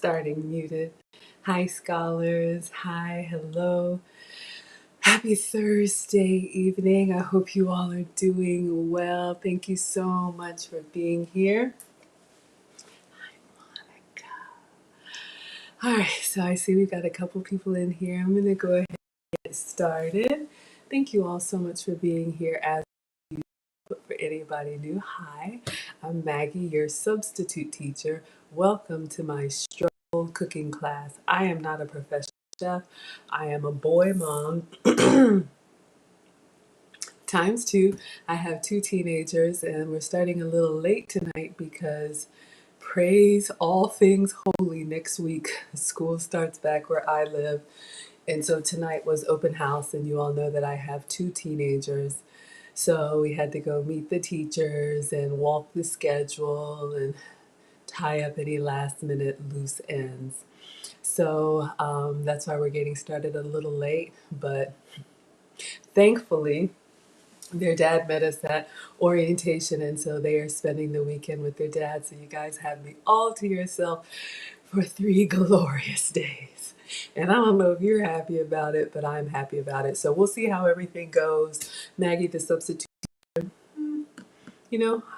Starting muted. Hi, scholars. Hi, hello. Happy Thursday evening. I hope you all are doing well. Thank you so much for being here. Hi, Monica. All right, so I see we've got a couple people in here. I'm going to go ahead and get started. Thank you all so much for being here. As for anybody new, hi, I'm Maggie, your substitute teacher. Welcome to my struggle cooking class. I am not a professional chef. I am a boy mom times two. I have two teenagers, and we're starting a little late tonight because praise all things holy. Next week, school starts back where I live. And so tonight was open house, and you all know that I have two teenagers. So we had to go meet the teachers and walk the schedule and tie up any last minute loose ends. So that's why we're getting started a little late. But thankfully, their dad met us at orientation, and so they are spending the weekend with their dad. So you guys have me all to yourself for 3 glorious days. And I don't know if you're happy about it, but I'm happy about it. So we'll see how everything goes. Maggie, the substitute,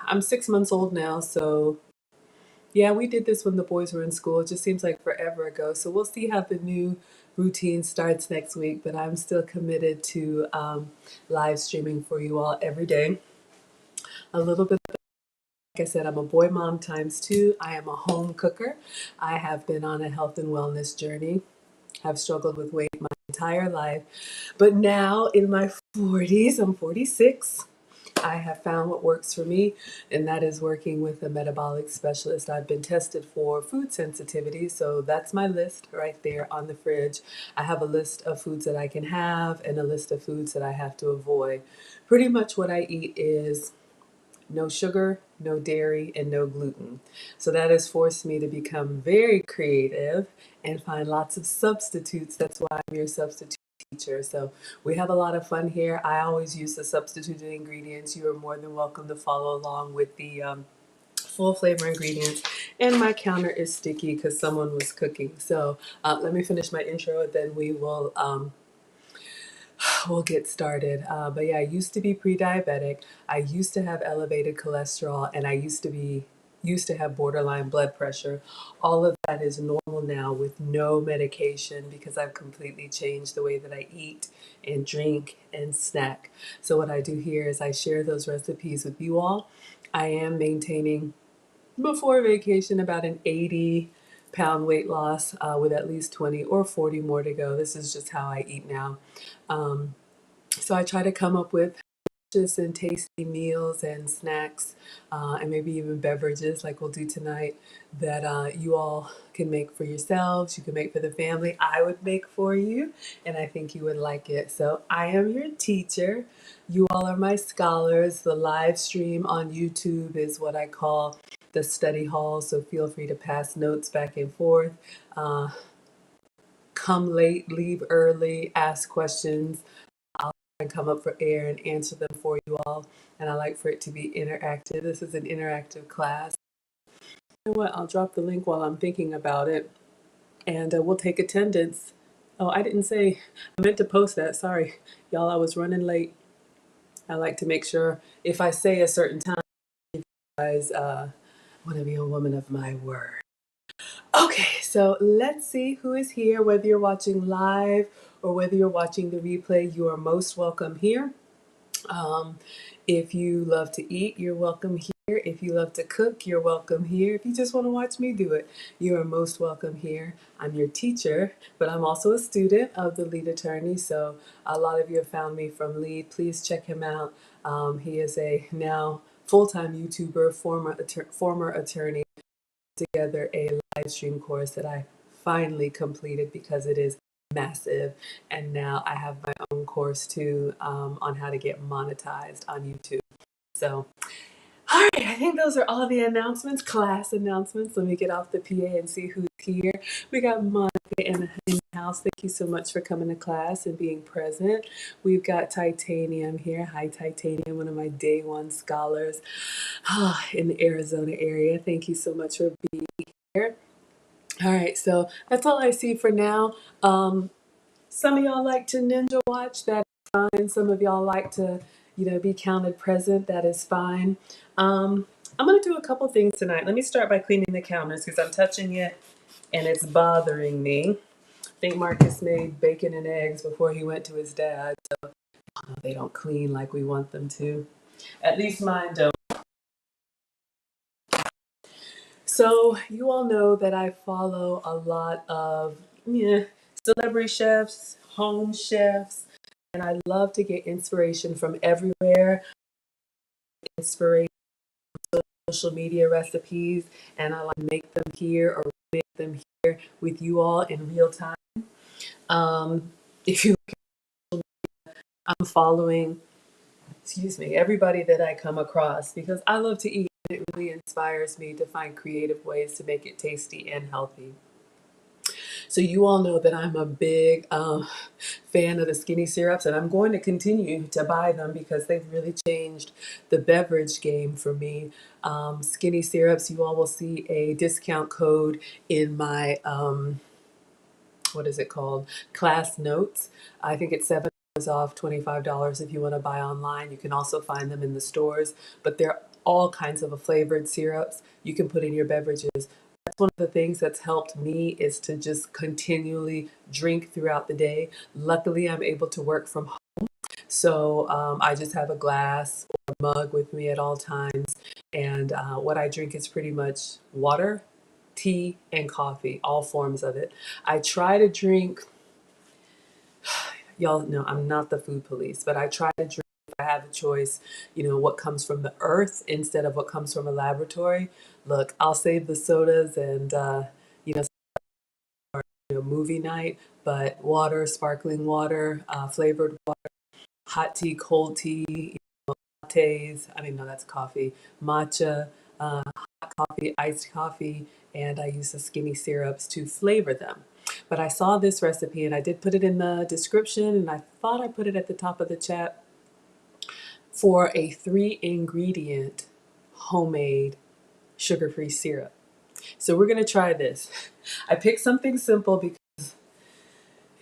I'm 6 months old now, so yeah, we did this when the boys were in school. It just seems like forever ago. So we'll see how the new routine starts next week, but I'm still committed to live streaming for you all every day. A little bit, like I said, I'm a boy mom times two. I am a home cooker. I have been on a health and wellness journey. I've struggled with weight my entire life, but now in my 40s, I'm 46. I have found what works for me, and that is working with a metabolic specialist. I've been tested for food sensitivity, so that's my list right there on the fridge. I have a list of foods that I can have and a list of foods that I have to avoid. Pretty much what I eat is no sugar, no dairy, and no gluten. So that has forced me to become very creative and find lots of substitutes. That's why I'm your substitute teacher. So we have a lot of fun here. I always use the substituted ingredients. You are more than welcome to follow along with the full flavor ingredients. And my counter is sticky because someone was cooking. So let me finish my intro and then we'll get started. But yeah, I used to be pre-diabetic. I used to have elevated cholesterol, and I used to have borderline blood pressure. All of that is normal now with no medication because I've completely changed the way that I eat and drink and snack. So what I do here is I share those recipes with you all. I am maintaining before vacation about an 80-pound weight loss with at least 20 or 40 more to go. This is just how I eat now. So I try to come up with delicious and tasty meals and snacks and maybe even beverages like we'll do tonight that you all can make for yourselves. You can make for the family. I would make for you, and I think you would like it. So I am your teacher. You all are my scholars. The live stream on YouTube is what I call the study hall, so feel free to pass notes back and forth. Come late, leave early, ask questions. And come up for air and answer them for you all. And I like for it to be interactive. This is an interactive class. You know what? I'll drop the link while I'm thinking about it, and we'll take attendance. Oh, I didn't say, I meant to post that. Sorry, y'all, I was running late. I like to make sure if I say a certain time, you guys want to be a woman of my word. Okay, so let's see who is here. Whether you're watching live or whether you're watching the replay, you are most welcome here. If you love to eat, you're welcome here. If you love to cook, you're welcome here. If you just want to watch me do it, you are most welcome here. I'm your teacher, but I'm also a student of the lead attorney. So a lot of you have found me from Lead. Please check him out. He is a now full-time YouTuber, former attorney. Together a live stream course that I finally completed because it is massive, and now I have my own course too on how to get monetized on YouTube. So all right, I think those are all the announcements, class announcements. Let me get off the PA and see who's here. We got Monica in the house. Thank you so much for coming to class and being present. We've got Titanium here. Hi, Titanium, one of my day one scholars in the Arizona area. Thank you so much for being here. All right, so that's all I see for now. Some of y'all like to ninja watch, that is fine. Some of y'all like to, be counted present, that is fine. I'm gonna do a couple things tonight. Let me start by cleaning the counters because I'm touching it and it's bothering me. I think Marcus made bacon and eggs before he went to his dad, so they don't clean like we want them to. At least mine don't. So you all know that I follow a lot of celebrity chefs, home chefs, and I love to get inspiration from everywhere. Inspiration, social media recipes, and I like to make them here or make them here with you all in real time. If you, I'm following, everybody that I come across because I love to eat. And it really inspires me to find creative ways to make it tasty and healthy. So you all know that I'm a big fan of the skinny syrups, and I'm going to continue to buy them because they've really changed the beverage game for me. Skinny syrups, you all will see a discount code in my what is it called? Class notes. I think it's $7 off, $25 if you want to buy online. You can also find them in the stores, but they're all kinds of flavored syrups you can put in your beverages. That's one of the things that's helped me is to just continually drink throughout the day. Luckily, I'm able to work from home. So I just have a glass or a mug with me at all times. And what I drink is pretty much water, tea, and coffee, all forms of it. I try to drink, y'all know I'm not the food police, but I try to drink if I have a choice, what comes from the earth instead of what comes from a laboratory. Look, I'll save the sodas and, you know, movie night, but water, sparkling water, flavored water, hot tea, cold tea, lattes. I mean, no, that's coffee, matcha, hot coffee, iced coffee, and I use the skinny syrups to flavor them. But I saw this recipe and I did put it in the description and I thought I put it at the top of the chat for a 3-ingredient homemade sugar-free syrup. So we're gonna try this. I picked something simple because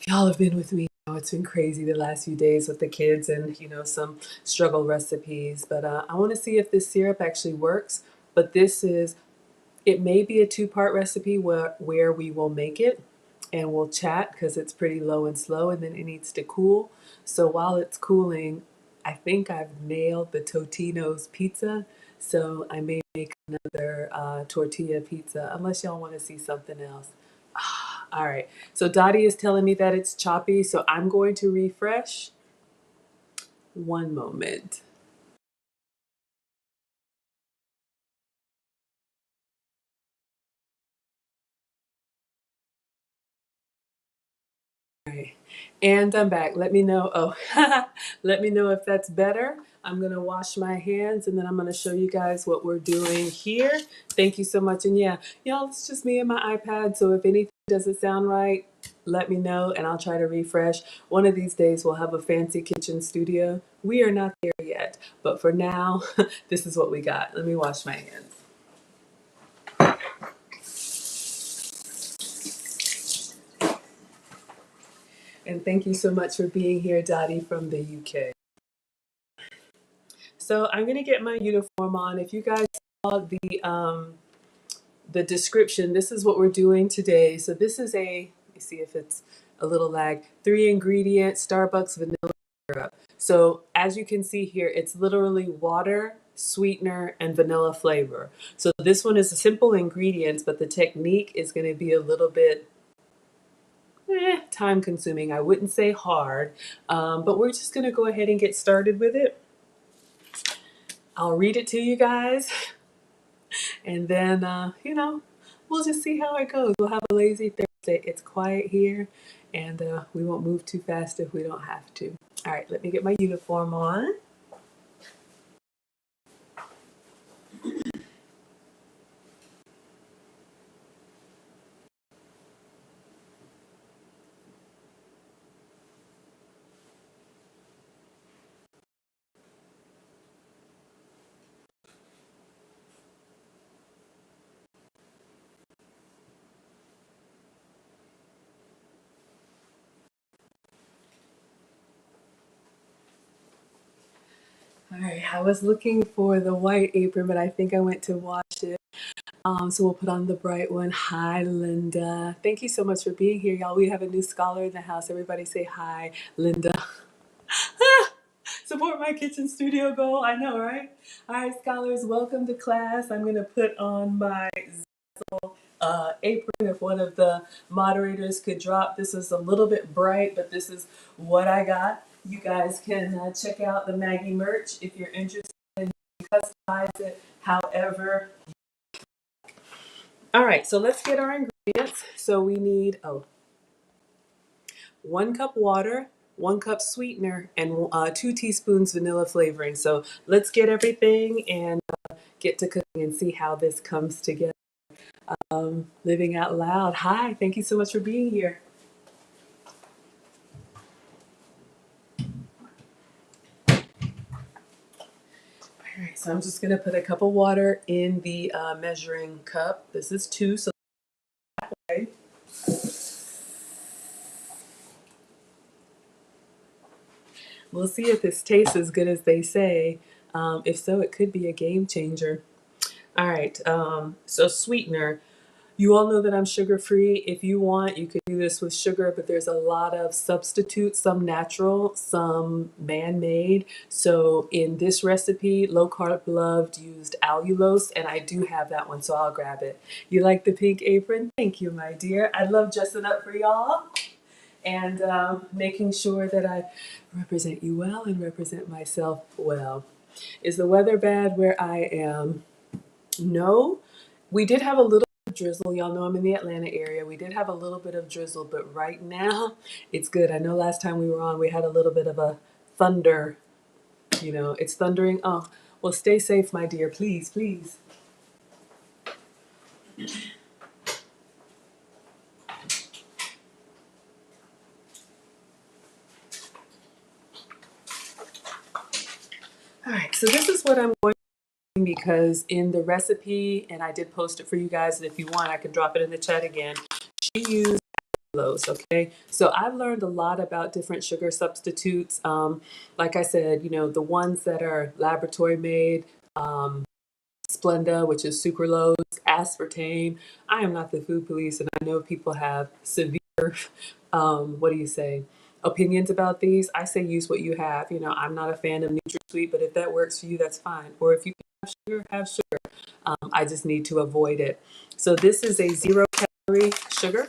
y'all have been with me. It's been crazy the last few days with the kids and some struggle recipes. But I want to see if this syrup actually works. But it may be a two-part recipe where we will make it and we'll chat because it's pretty low and slow and then it needs to cool. So while it's cooling, I think I've nailed the Totino's pizza. So I may make another tortilla pizza unless y'all want to see something else. All right. So Dottie is telling me that it's choppy. So I'm going to refresh. One moment. All right. And I'm back. Let me know. Oh, let me know if that's better. I'm going to wash my hands and then I'm going to show you guys what we're doing here. Thank you so much. And yeah, y'all, it's just me and my iPad. So if anything doesn't sound right, let me know and I'll try to refresh. One of these days we'll have a fancy kitchen studio. We are not there yet, but for now, this is what we got. Let me wash my hands. And thank you so much for being here, Dottie from the UK. So I'm gonna get my uniform on. If you guys saw the description, this is what we're doing today. So this is let me see if it's a little lag, 3-ingredient Starbucks vanilla syrup. So as you can see here, it's literally water, sweetener, and vanilla flavor. So this one is a simple ingredients, but the technique is gonna be a little bit time consuming. I wouldn't say hard, but we're just gonna go ahead and get started with it. I'll read it to you guys, and then we'll just see how it goes. We'll have a lazy Thursday. It's quiet here, and we won't move too fast if we don't have to. All right, let me get my uniform on. All right, I was looking for the white apron, but I think I went to wash it. So we'll put on the bright one. Hi, Linda. Thank you so much for being here, y'all. We have a new scholar in the house. Everybody say hi, Linda. Support my kitchen studio goal. I know, right? All right, scholars, welcome to class. I'm going to put on my apron. If one of the moderators could drop, this is a little bit bright, but this is what I got. You guys can check out the Maggie merch if you're interested in customize it however. All right, so let's get our ingredients. So we need 1 cup water, 1 cup sweetener, and 2 teaspoons vanilla flavoring. So let's get everything and get to cooking and see how this comes together. Living out loud. Hi, thank you so much for being here. All right, so I'm just gonna put a cup of water in the measuring cup. This is 2, so okay. We'll see if this tastes as good as they say. If so, it could be a game changer. All right, so sweetener. You all know that I'm sugar free. If you want, you could do this with sugar, but there's a lot of substitutes, some natural, some man-made. So in this recipe, low carb loved used allulose, and I do have that one, so I'll grab it. You like the pink apron? Thank you, my dear. I love dressing up for y'all and making sure that I represent you well and represent myself well. Is the weather bad where I am? No. We did have a little drizzle. Y'all know I'm in the Atlanta area. We did have a little bit of drizzle, but right now it's good. I know last time we were on, we had a little bit of a thunder. You know, it's thundering. Oh, well, stay safe, my dear. Please, please. All right, so this is what I'm going to do because in the recipe, and I did post it for you guys, and if you want, I can drop it in the chat again. She used allulose, okay? So I've learned a lot about different sugar substitutes. Like I said, you know, the ones that are laboratory made, Splenda, which is sucralose, aspartame. I am not the food police, and I know people have severe, what do you say, opinions about these. I say use what you have. You know, I'm not a fan of NutraSweet, but if that works for you, that's fine. Or if you can have sugar. I just need to avoid it. So this is a 0-calorie sugar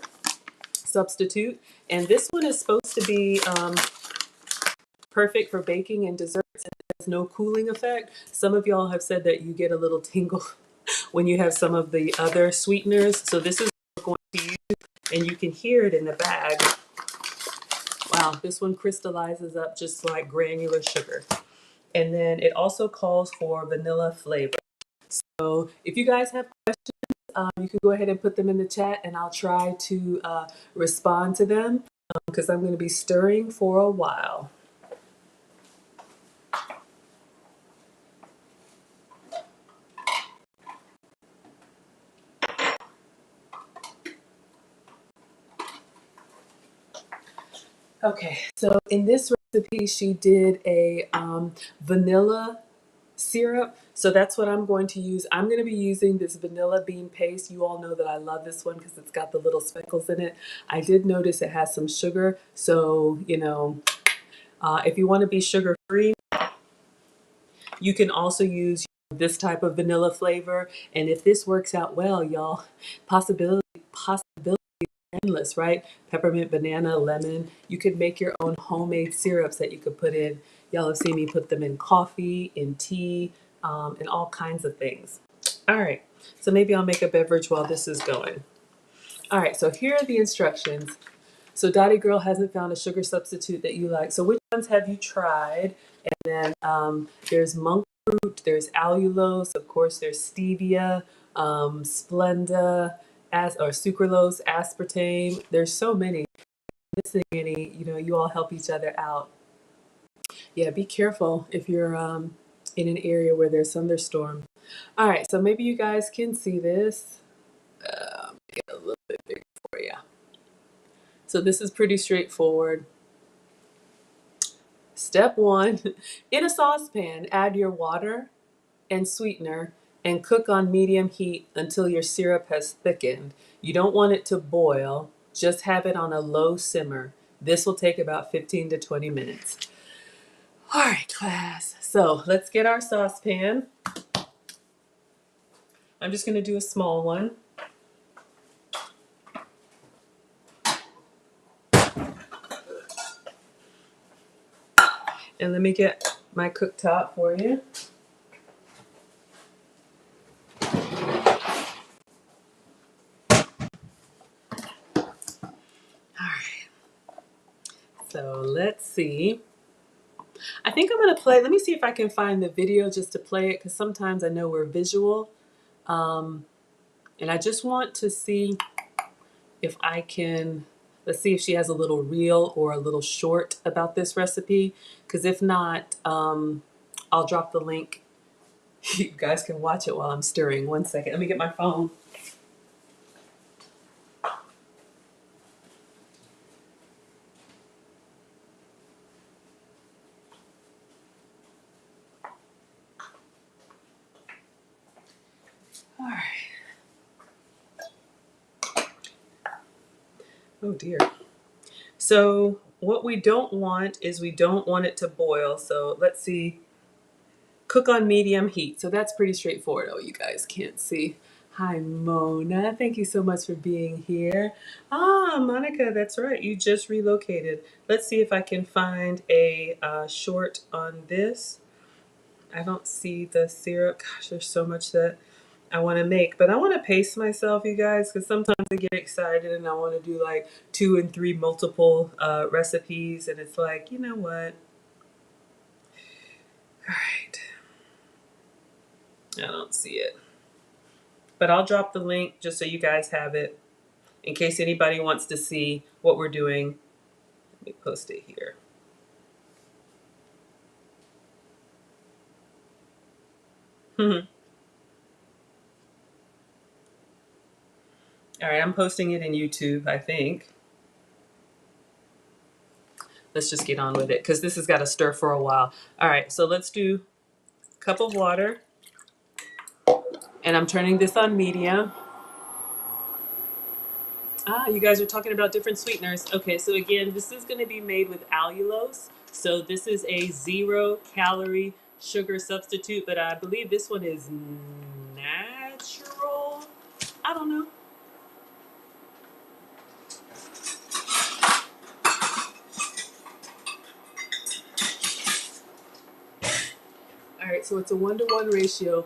substitute, and this one is supposed to be perfect for baking and desserts, and it has no cooling effect. Some of y'all have said that you get a little tingle when you have some of the other sweeteners. So this is what we're going to use, and you can hear it in the bag. Wow, this one crystallizes up just like granular sugar. And then it also calls for vanilla flavor. So if you guys have questions, you can go ahead and put them in the chat, and I'll try to respond to them because I'm going to be stirring for a while. Okay, so in this recipe, she did a vanilla syrup. So that's what I'm going to use. I'm going to be using this vanilla bean paste. You all know that I love this one because it's got the little speckles in it. I did notice it has some sugar. So, you know, if you want to be sugar free, you can also use this type of vanilla flavor. And if this works out well, y'all, possibility endless, right? Peppermint, banana, lemon. You could make your own homemade syrups that you could put in. Y'all have seen me put them in coffee, in tea, and all kinds of things. All right, so maybe I'll make a beverage while this is going. All right, so here are the instructions. So Dottie Girl hasn't found a sugar substitute that you like. So which ones have you tried? And then there's monk fruit, there's allulose, of course there's stevia, Splenda, or sucralose, aspartame. There's so many. Missing any, you know, you all help each other out. Yeah, be careful if you're in an area where there's thunderstorm. All right, so maybe you guys can see this. Get a little bit bigger for you. So this is pretty straightforward. Step one, in a saucepan, add your water and sweetener and cook on medium heat until your syrup has thickened. You don't want it to boil, just have it on a low simmer. This will take about 15 to 20 minutes. All right, class. So let's get our saucepan. I'm just gonna do a small one. And let me get my cooktop for you. All right. So let's see. I think I'm gonna play, let me see if I can find the video just to play it, because sometimes I know we're visual. And I just want to see if I can, let's see if she has a little reel or a little short about this recipe. Because if not, I'll drop the link. You guys can watch it while I'm stirring. One second, let me get my phone. All right. Oh dear. So what we don't want is we don't want it to boil. So let's see. Cook on medium heat. So that's pretty straightforward. Oh, you guys can't see. Hi, Mona. Thank you so much for being here. Ah, Monica, that's right. You just relocated. Let's see if I can find a short on this. I don't see the syrup. Gosh, there's so much that I want to make, but I want to pace myself, you guys, because sometimes I get excited and I want to do like 2 and 3 multiple recipes, and it's like, you know what? All right, I don't see it, but I'll drop the link just so you guys have it in case anybody wants to see what we're doing. Let me post it here. All right, I'm posting it in YouTube, I think. Let's just get on with it because this has got to stir for a while. All right, so let's do a cup of water, and I'm turning this on medium. Ah, you guys are talking about different sweeteners. Okay, so again, this is going to be made with allulose. So this is a 0-calorie sugar substitute, but I believe this one is natural. I don't know. All right, so it's a 1-to-1 ratio.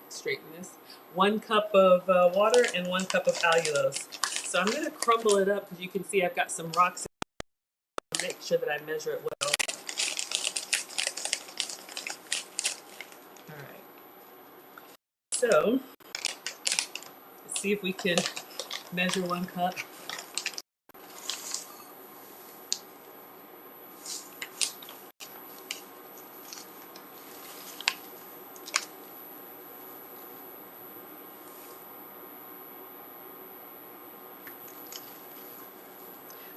Straighten this. 1 cup of water and 1 cup of allulose. So I'm going to crumble it up because you can see I've got some rocks. Make sure that I measure it well. All right. So let's see if we can measure 1 cup.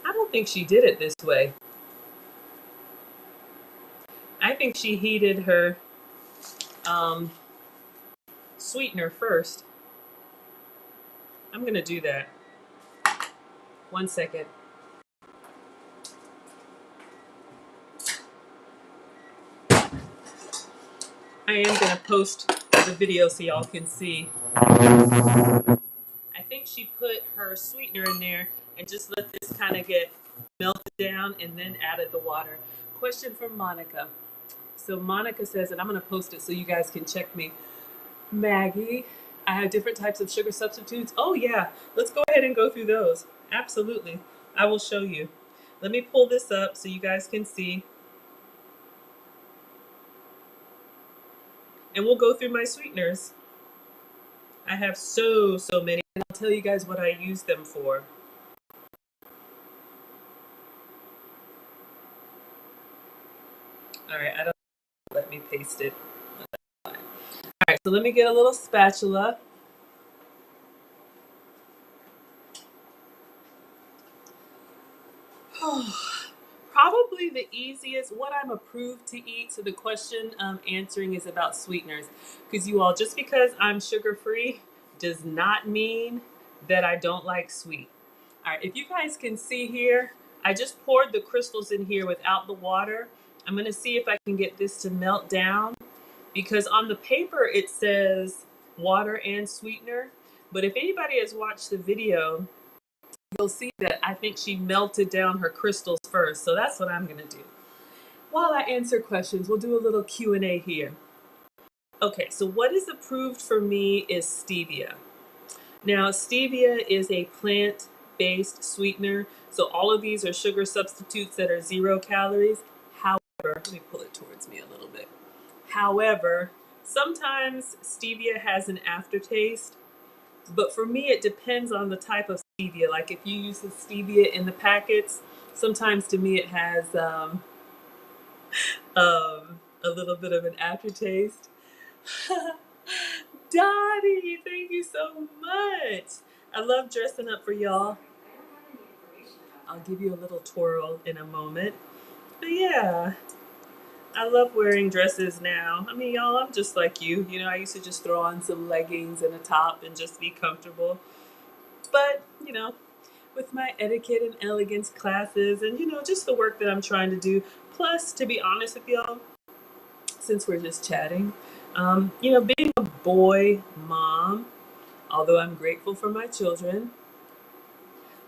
I don't think she did it this way. I think she heated her sweetener first. I'm going to do that. 1 second. I am going to post the video so y'all can see. I think she put her sweetener in there and just let this kind of get melted down and then added the water. Question from Monica. So Monica says, and I'm going to post it so you guys can check me. Maggie, I have different types of sugar substitutes. Oh yeah, let's go ahead and go through those. Absolutely. I will show you. Let me pull this up so you guys can see. And we'll go through my sweeteners. I have so many, and I'll tell you guys what I use them for. All right, I don't let me paste it. All right, so let me get a little spatula. Probably the easiest, what I'm approved to eat. So the question answering is about sweeteners, because you all, just because I'm sugar free does not mean that I don't like sweet. All right, if you guys can see here, I just poured the crystals in here without the water. I'm gonna see if I can get this to melt down, because on the paper it says water and sweetener. But if anybody has watched the video, you'll see that I think she melted down her crystals first. So that's what I'm gonna do. While I answer questions, we'll do a little Q&A here. Okay, so what is approved for me is stevia. Now, stevia is a plant-based sweetener. So all of these are sugar substitutes that are 0 calories. However, let me pull it towards me a little bit. However, sometimes stevia has an aftertaste, but for me, it depends on the type of stevia. Like if you use the stevia in the packets, sometimes to me it has a little bit of an aftertaste. Dottie, thank you so much. I love dressing up for y'all. I'll give you a little twirl in a moment. But yeah, I love wearing dresses now. I mean, y'all, I'm just like you. You know, I used to just throw on some leggings and a top and just be comfortable. But, you know, with my etiquette and elegance classes and, you know, just the work that I'm trying to do. Plus, to be honest with y'all, since we're just chatting, you know, being a boy mom, although I'm grateful for my children,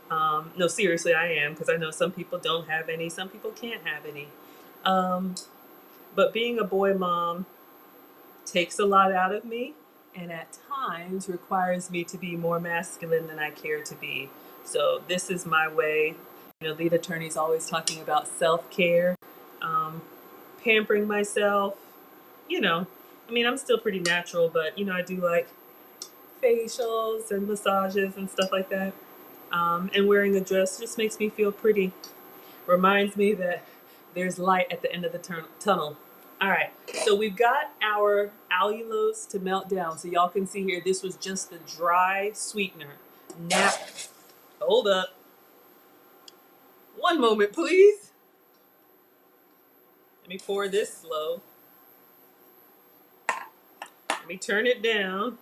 no, seriously, I am, because I know some people don't have any, some people can't have any. But being a boy mom takes a lot out of me, and at times requires me to be more masculine than I care to be. So this is my way. You know, lead attorney's always talking about self-care, pampering myself. You know, I mean, I'm still pretty natural, but, you know, I do like facials and massages and stuff like that. And wearing a dress just makes me feel pretty. Reminds me that there's light at the end of the tunnel. All right, so we've got our allulose to melt down. So y'all can see here, this was just the dry sweetener. Now, hold up. One moment, please. Let me pour this slow. Let me turn it down.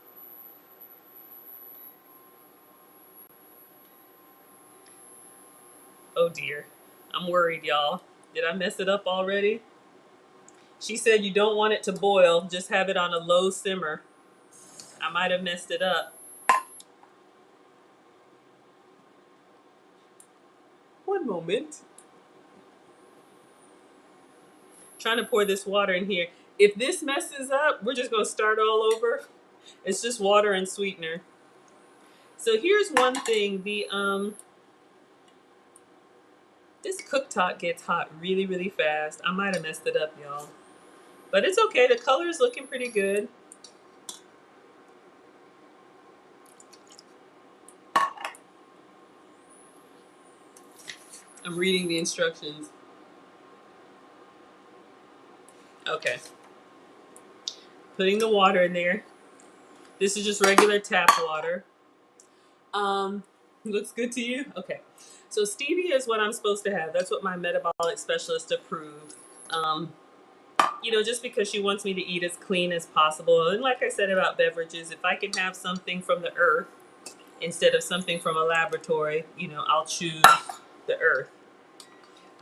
Oh dear, I'm worried, y'all. Did I mess it up already? She said you don't want it to boil, just have it on a low simmer. I might have messed it up. One moment. Trying to pour this water in here. If this messes up, we're just gonna start all over. It's just water and sweetener. So here's one thing, this cooktop gets hot really, really fast. I might have messed it up, y'all. But it's okay, the color is looking pretty good. I'm reading the instructions. Okay. Putting the water in there. This is just regular tap water. Looks good to you? Okay. So stevia is what I'm supposed to have. That's what my metabolic specialist approved. You know, just because she wants me to eat as clean as possible. And like I said about beverages, if I can have something from the earth instead of something from a laboratory, you know, I'll choose the earth.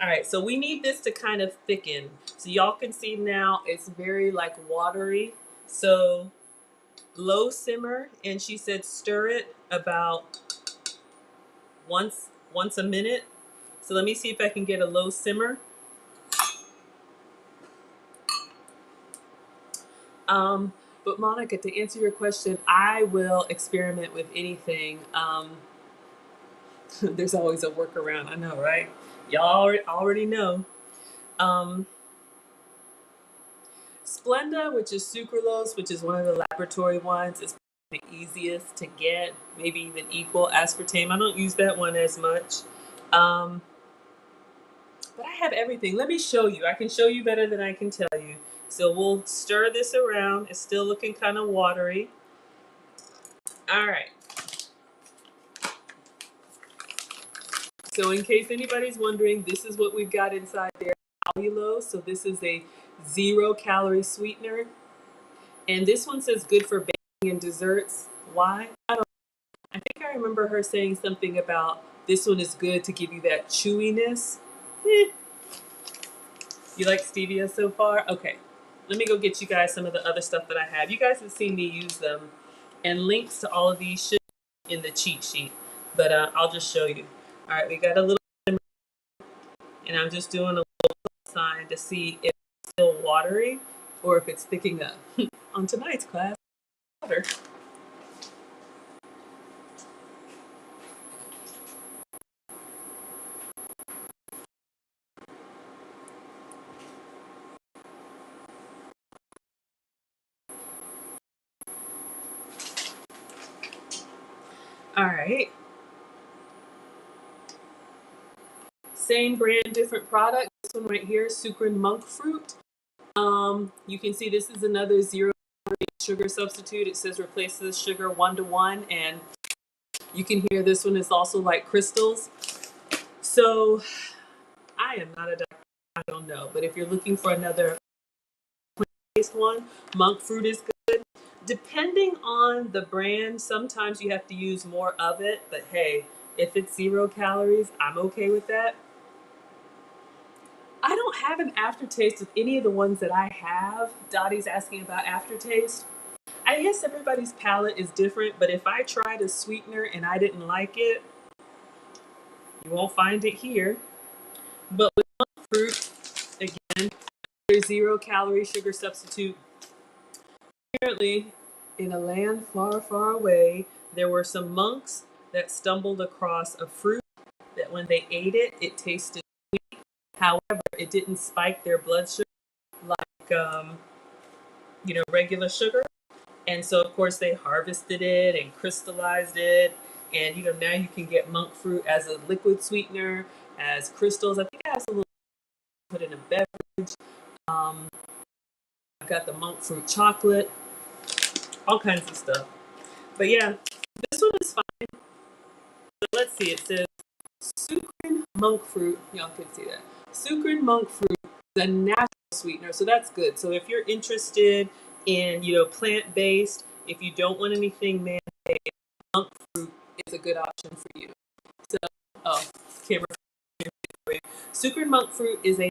All right, so we need this to kind of thicken. So y'all can see now it's very like watery. So low simmer, and she said stir it about once a minute. So let me see if I can get a low simmer. But Monica, to answer your question, I will experiment with anything. There's always a workaround, I know, right? Y'all already know. Splenda, which is sucralose, which is one of the laboratory ones, is the easiest to get, maybe even equal aspartame. I don't use that one as much. But I have everything. Let me show you. I can show you better than I can tell you. So we'll stir this around. It's still looking kind of watery. All right. So in case anybody's wondering, this is what we've got inside there. allulose. So this is a 0-calorie sweetener. And this one says good for baking and desserts. Why? I think I remember her saying something about this one is good to give you that chewiness. You like stevia so far? Okay. Let me go get you guys some of the other stuff that I have. You guys have seen me use them. And links to all of these should be in the cheat sheet. But I'll just show you. All right, we got a little, and I'm just doing a little sign to see if it's still watery or if it's thickening up. On tonight's class, water. All right. Same brand, different product. This one right here, Sucrin monk fruit. You can see this is another 0-calorie sugar substitute. It says replaces sugar 1-to-1, and you can hear this one is also like crystals. So I am not a doctor. I don't know, but if you're looking for another plant-based one, monk fruit is good. Depending on the brand, sometimes you have to use more of it, but hey, if it's 0 calories, I'm okay with that. I don't have an aftertaste with any of the ones that I have. Dottie's asking about aftertaste. I guess everybody's palate is different, but if I tried a sweetener and I didn't like it, you won't find it here. But with monk fruit, again, there's 0-calorie sugar substitute. Apparently, in a land far, far away, there were some monks that stumbled across a fruit that when they ate it, it tasted sweet. However, it didn't spike their blood sugar like regular sugar. And so, of course, they harvested it and crystallized it. And now you can get monk fruit as a liquid sweetener, as crystals. I think I have some little put in a beverage. I've got the monk fruit chocolate, all kinds of stuff. But yeah, this one is fine. So let's see. It says sucrin monk fruit. Y'all can see that. Sucrin monk fruit is a natural sweetener, so that's good. So if you're interested in plant-based, if you don't want anything man-made, monk fruit is a good option for you. So, camera. Sucrin monk fruit is a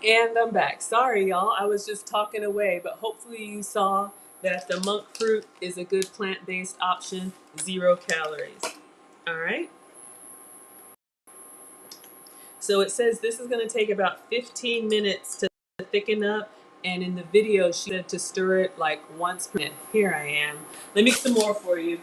And I'm back. Sorry, y'all. I was just talking away, but hopefully you saw that the monk fruit is a good plant-based option, 0 calories. All right. So it says this is going to take about 15 minutes to thicken up. And in the video, she said to stir it like once per minute. Here I am. Let me make some more for you.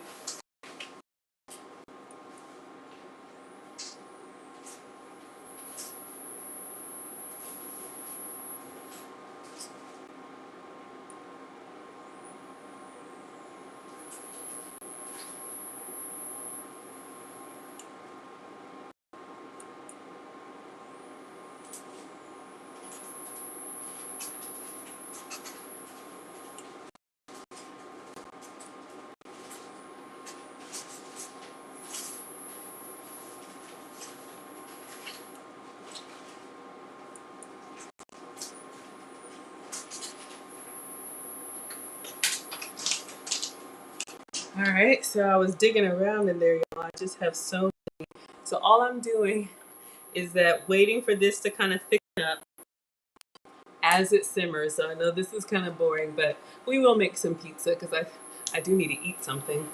All right, so I was digging around in there, y'all. I just have so many. So all I'm doing is that waiting for this to kind of thicken up as it simmers. So I know this is kind of boring, but we will make some pizza because I do need to eat something.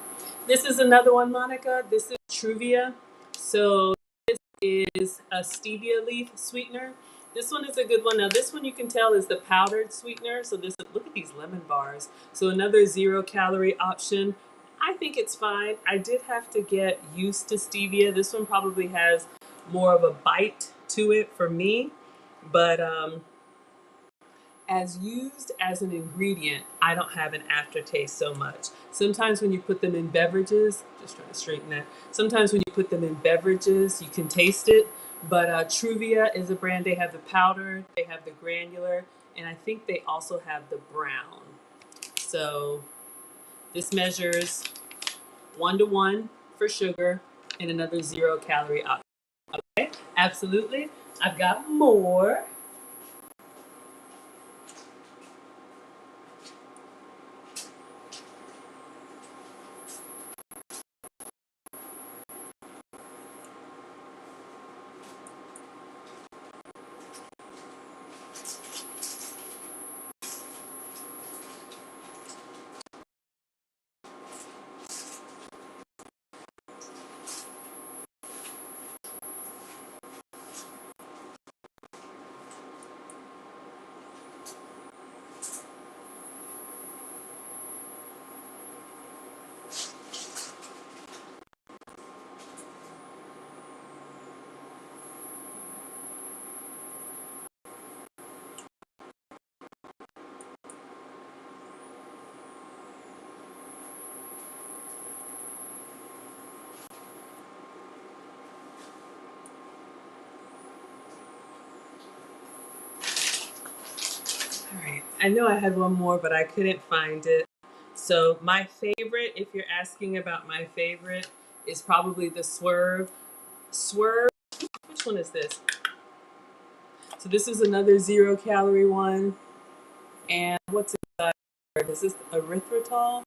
This is another one, Monica. This is Truvia. So this is a stevia leaf sweetener. This one is a good one. Now this one you can tell is the powdered sweetener. So this, look at these lemon bars. So another 0-calorie option. I think it's fine. I did have to get used to stevia. This one probably has more of a bite to it for me, but as used as an ingredient, I don't have an aftertaste so much. Sometimes when you put them in beverages, just trying to straighten that. Sometimes when you put them in beverages, you can taste it. But Truvia is a brand. They have the powder, they have the granular, and I think they also have the brown. So this measures 1-to-1 for sugar and another 0-calorie option. Okay, absolutely. I've got more. All right. I know I had one more, but I couldn't find it. So my favorite, if you're asking about my favorite, is probably the Swerve. Swerve, which one is this? So this is another 0-calorie one. And what's inside? Is this erythritol?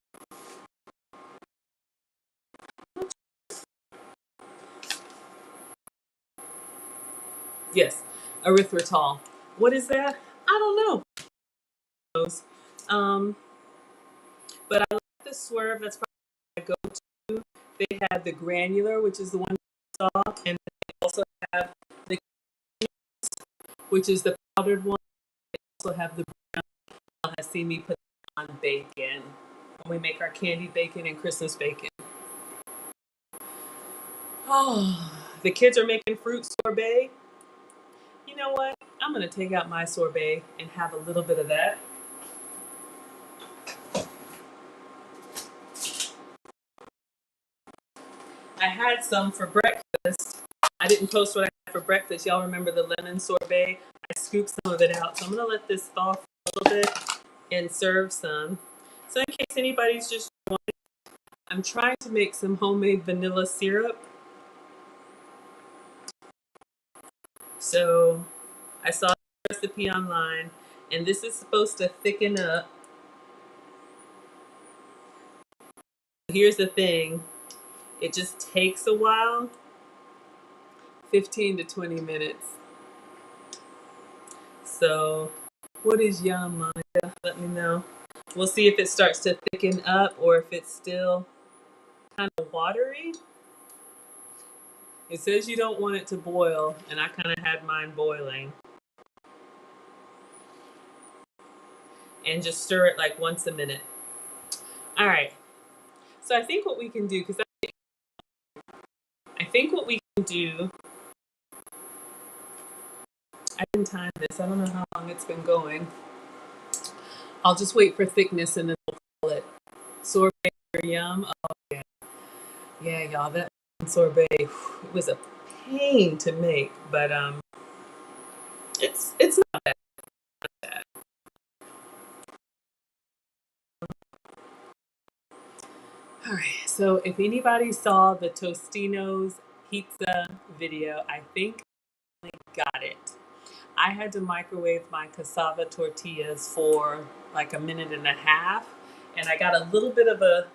Yes, erythritol. What is that? I don't know. Um, but I like the Swerve. That's probably my go-to. They have the granular, which is the one you saw, and they also have the, which is the powdered one. Also have the brown. Has seen me put on bacon when we make our candy bacon and Christmas bacon. Oh, the kids are making fruit sorbet. You know what? I'm gonna take out my sorbet and have a little bit of that. I had some for breakfast. I didn't post what I had for breakfast. Y'all remember the lemon sorbet? I scooped some of it out. So I'm gonna let this thaw for a little bit and serve some. So in case anybody's just joining, I'm trying to make some homemade vanilla syrup. So I saw the recipe online, and this is supposed to thicken up. Here's the thing, it just takes a while, 15 to 20 minutes. So what is yum, Monica? Let me know. We'll see if it starts to thicken up or if it's still kind of watery. It says you don't want it to boil, and I kind of had mine boiling. And just stir it like once a minute. All right. So I think what we can do, because I think what we can do, I didn't time this. I don't know how long it's been going. I'll just wait for thickness and then we'll call it sorbet or yum. Oh yeah, yeah, y'all. That sorbet, it was a pain to make, but it's not bad. All right. So if anybody saw the Tostino's pizza video, I think I got it. I had to microwave my cassava tortillas for like a minute and a half, and I got a little bit of a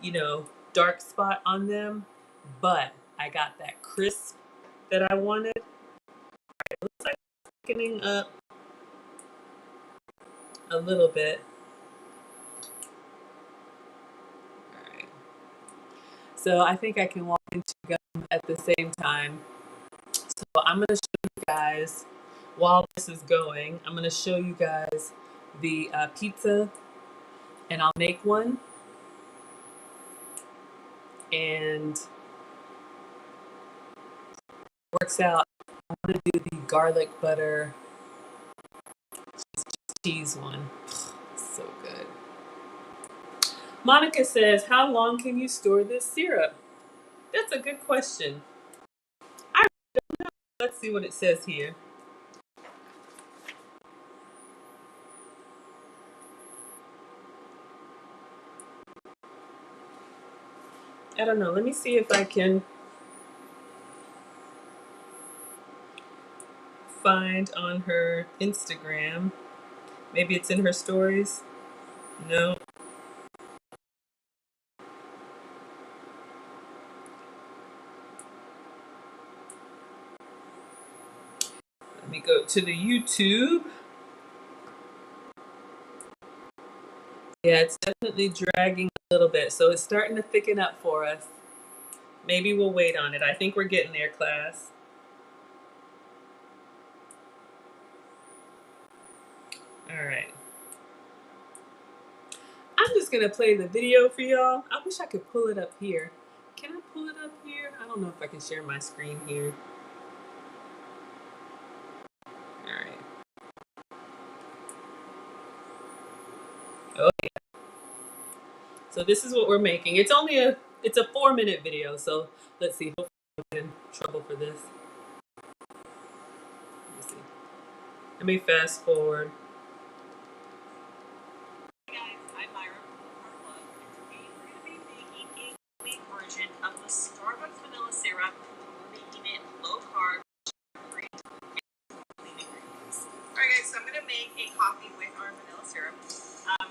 you know, dark spot on them, but I got that crisp that I wanted. It looks like it's thickening up a little bit. All right. So I think I can walk and chew gum at the same time. So I'm going to show you guys, while this is going, I'm going to show you guys the pizza, and I'll make one. And works out. I'm going to do the garlic butter cheese one. So good. Monica says, how long can you store this syrup? That's a good question. I don't know. Let's see what it says here. I don't know. Let me see if I can find on her Instagram. Maybe it's in her stories. No. Let me go to the YouTube. Yeah, it's definitely dragging a little bit. So it's starting to thicken up for us. Maybe we'll wait on it. I think we're getting there, class. All right. I'm just going to play the video for y'all. I wish I could pull it up here. Can I pull it up here? I don't know if I can share my screen here. All right. Oh, yeah. So this is what we're making. It's only it's a 4-minute video. So let's see. Hopefully I don't get in trouble for this. Let me see. Let me fast forward. Hey guys, I'm Myra from Love, and today we're going to be making a homemade version of the Starbucks vanilla syrup. We're making it low carb, free, and clean ingredients. Alright guys, so I'm going to make a coffee with our vanilla syrup.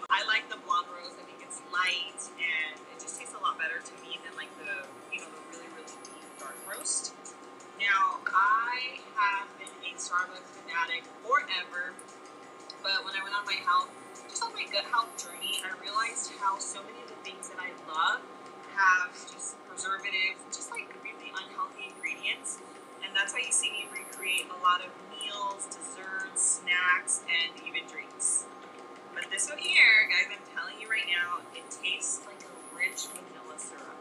I like the blonde roast. I think it's light and it just tastes a lot better to me than like the, the really, really deep dark roast. Now, I have been a Starbucks fanatic forever, but when I went on my just on my gut health journey, I realized how so many of the things that I love have just preservatives, just like really unhealthy ingredients. And that's why you see me recreate a lot of meals, desserts, snacks, and even drinks. But this one here, guys, I'm telling you right now, it tastes like a rich vanilla syrup.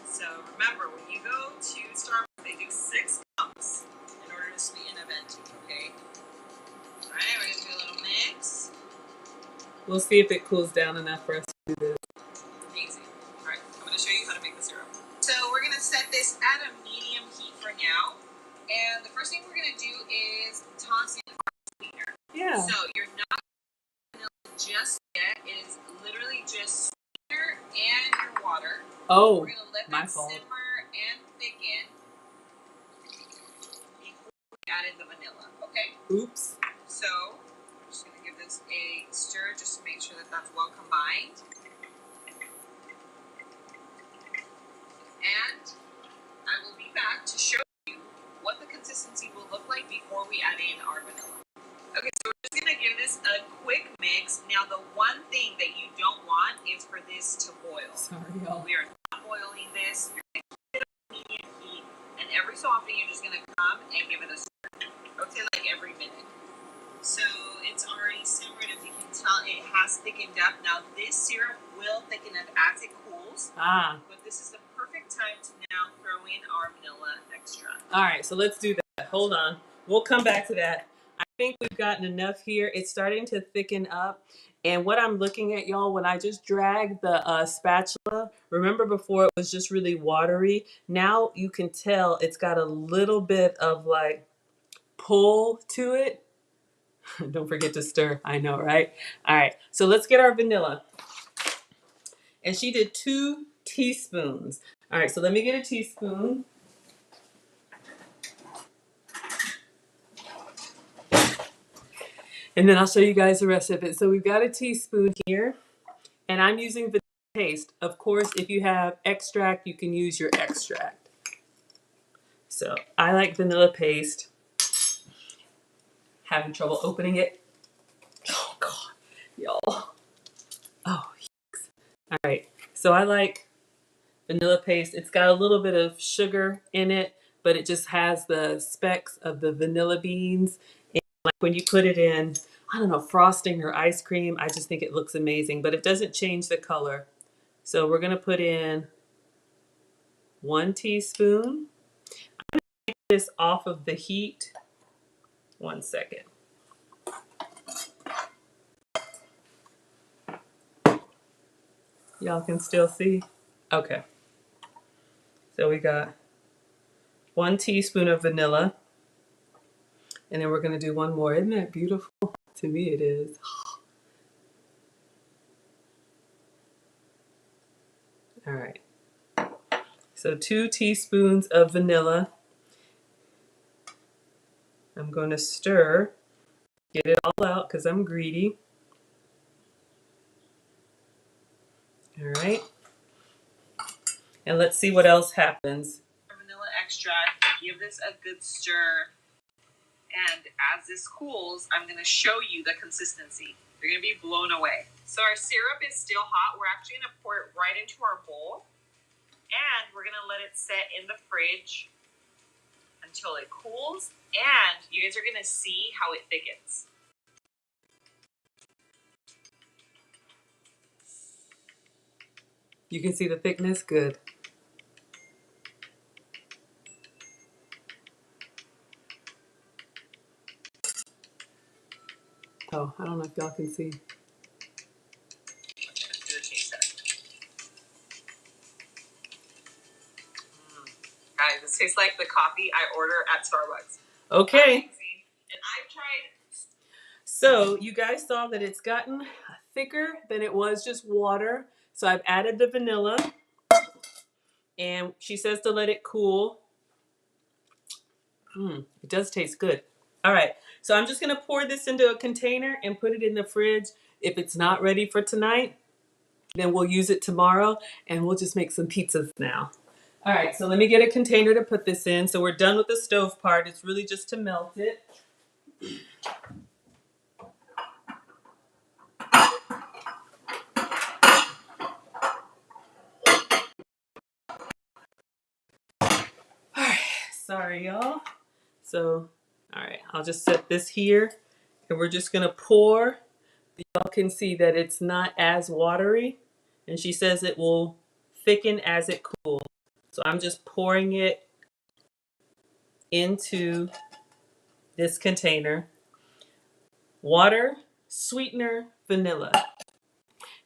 So remember, when you go to Starbucks, they do 6 cups in order to sweeten a venti, okay? Alright, we're gonna do a little mix. We'll see if it cools down enough for us to do this. Amazing. Alright, I'm gonna show you how to make the syrup. So we're gonna set this at a medium heat for now. And the first thing we're gonna do is toss in our sweetener. Yeah. So you're not just yet, it is literally just sweetener and your water. Oh, we're going to let that simmer and thicken before we added the vanilla, okay? Oops. So, I'm just going to give this a stir just to make sure that that's well combined. And I will be back to show you what the consistency will look like before we add in our vanilla. Okay, so we're just going to give this a quick mix. Now, the one thing that you don't want is for this to boil. Sorry, y'all. We are not boiling this. You're going to keep it on medium heat, and every so often you're just going to come and give it a stir. Okay, like every minute. So it's already simmered. As you can tell, it has thickened up. Now, this syrup will thicken up as it cools. But this is the perfect time to now throw in our vanilla extra. All right, so let's do that. Hold on. We'll come back to that. I think we've gotten enough here. It's starting to thicken up. And what I'm looking at, y'all, when I just dragged the spatula, remember before it was just really watery? Now you can tell it's got a little bit of like pull to it. Don't forget to stir. I know, right? All right. So let's get our vanilla. And she did 2 teaspoons. All right. So let me get a teaspoon. And then I'll show you guys the rest of it. So we've got a teaspoon here. And I'm using vanilla paste. Of course, if you have extract, you can use your extract. So I like vanilla paste. Having trouble opening it. Oh God, y'all. Oh, yucks. All right. So I like vanilla paste. It's got a little bit of sugar in it, but it just has the specks of the vanilla beans. And like when you put it in, I don't know, frosting or ice cream, I just think it looks amazing, but it doesn't change the color. So we're going to put in 1 teaspoon. Take this off of the heat. 1 second. Y'all can still see? Okay. So we got 1 teaspoon of vanilla. And then we're going to do one more. Isn't that beautiful? To me, it is. All right. So 2 teaspoons of vanilla. I'm going to stir, get it all out because I'm greedy. All right. And let's see what else happens. Vanilla extract, give this a good stir. And as this cools, I'm going to show you the consistency. You're going to be blown away. So our syrup is still hot. We're actually going to pour it right into our bowl. And we're going to let it set in the fridge until it cools. And you guys are going to see how it thickens. You can see the thickness? Good. Oh, I don't know if y'all can see. Let's do a taste test. Guys, this tastes like the coffee I order at Starbucks. Okay. And I've tried. So you guys saw that it's gotten thicker than it was just water. So I've added the vanilla. And she says to let it cool. It does taste good. All right. So I'm just going to pour this into a container and put it in the fridge. If it's not ready for tonight, then we'll use it tomorrow and we'll just make some pizzas now. All right, so let me get a container to put this in. So we're done with the stove part. It's really just to melt it. All right, sorry y'all. So, all right, I'll just set this here and we're just gonna pour. Y'all can see that it's not as watery and she says it will thicken as it cools. So I'm just pouring it into this container. Water, sweetener, vanilla.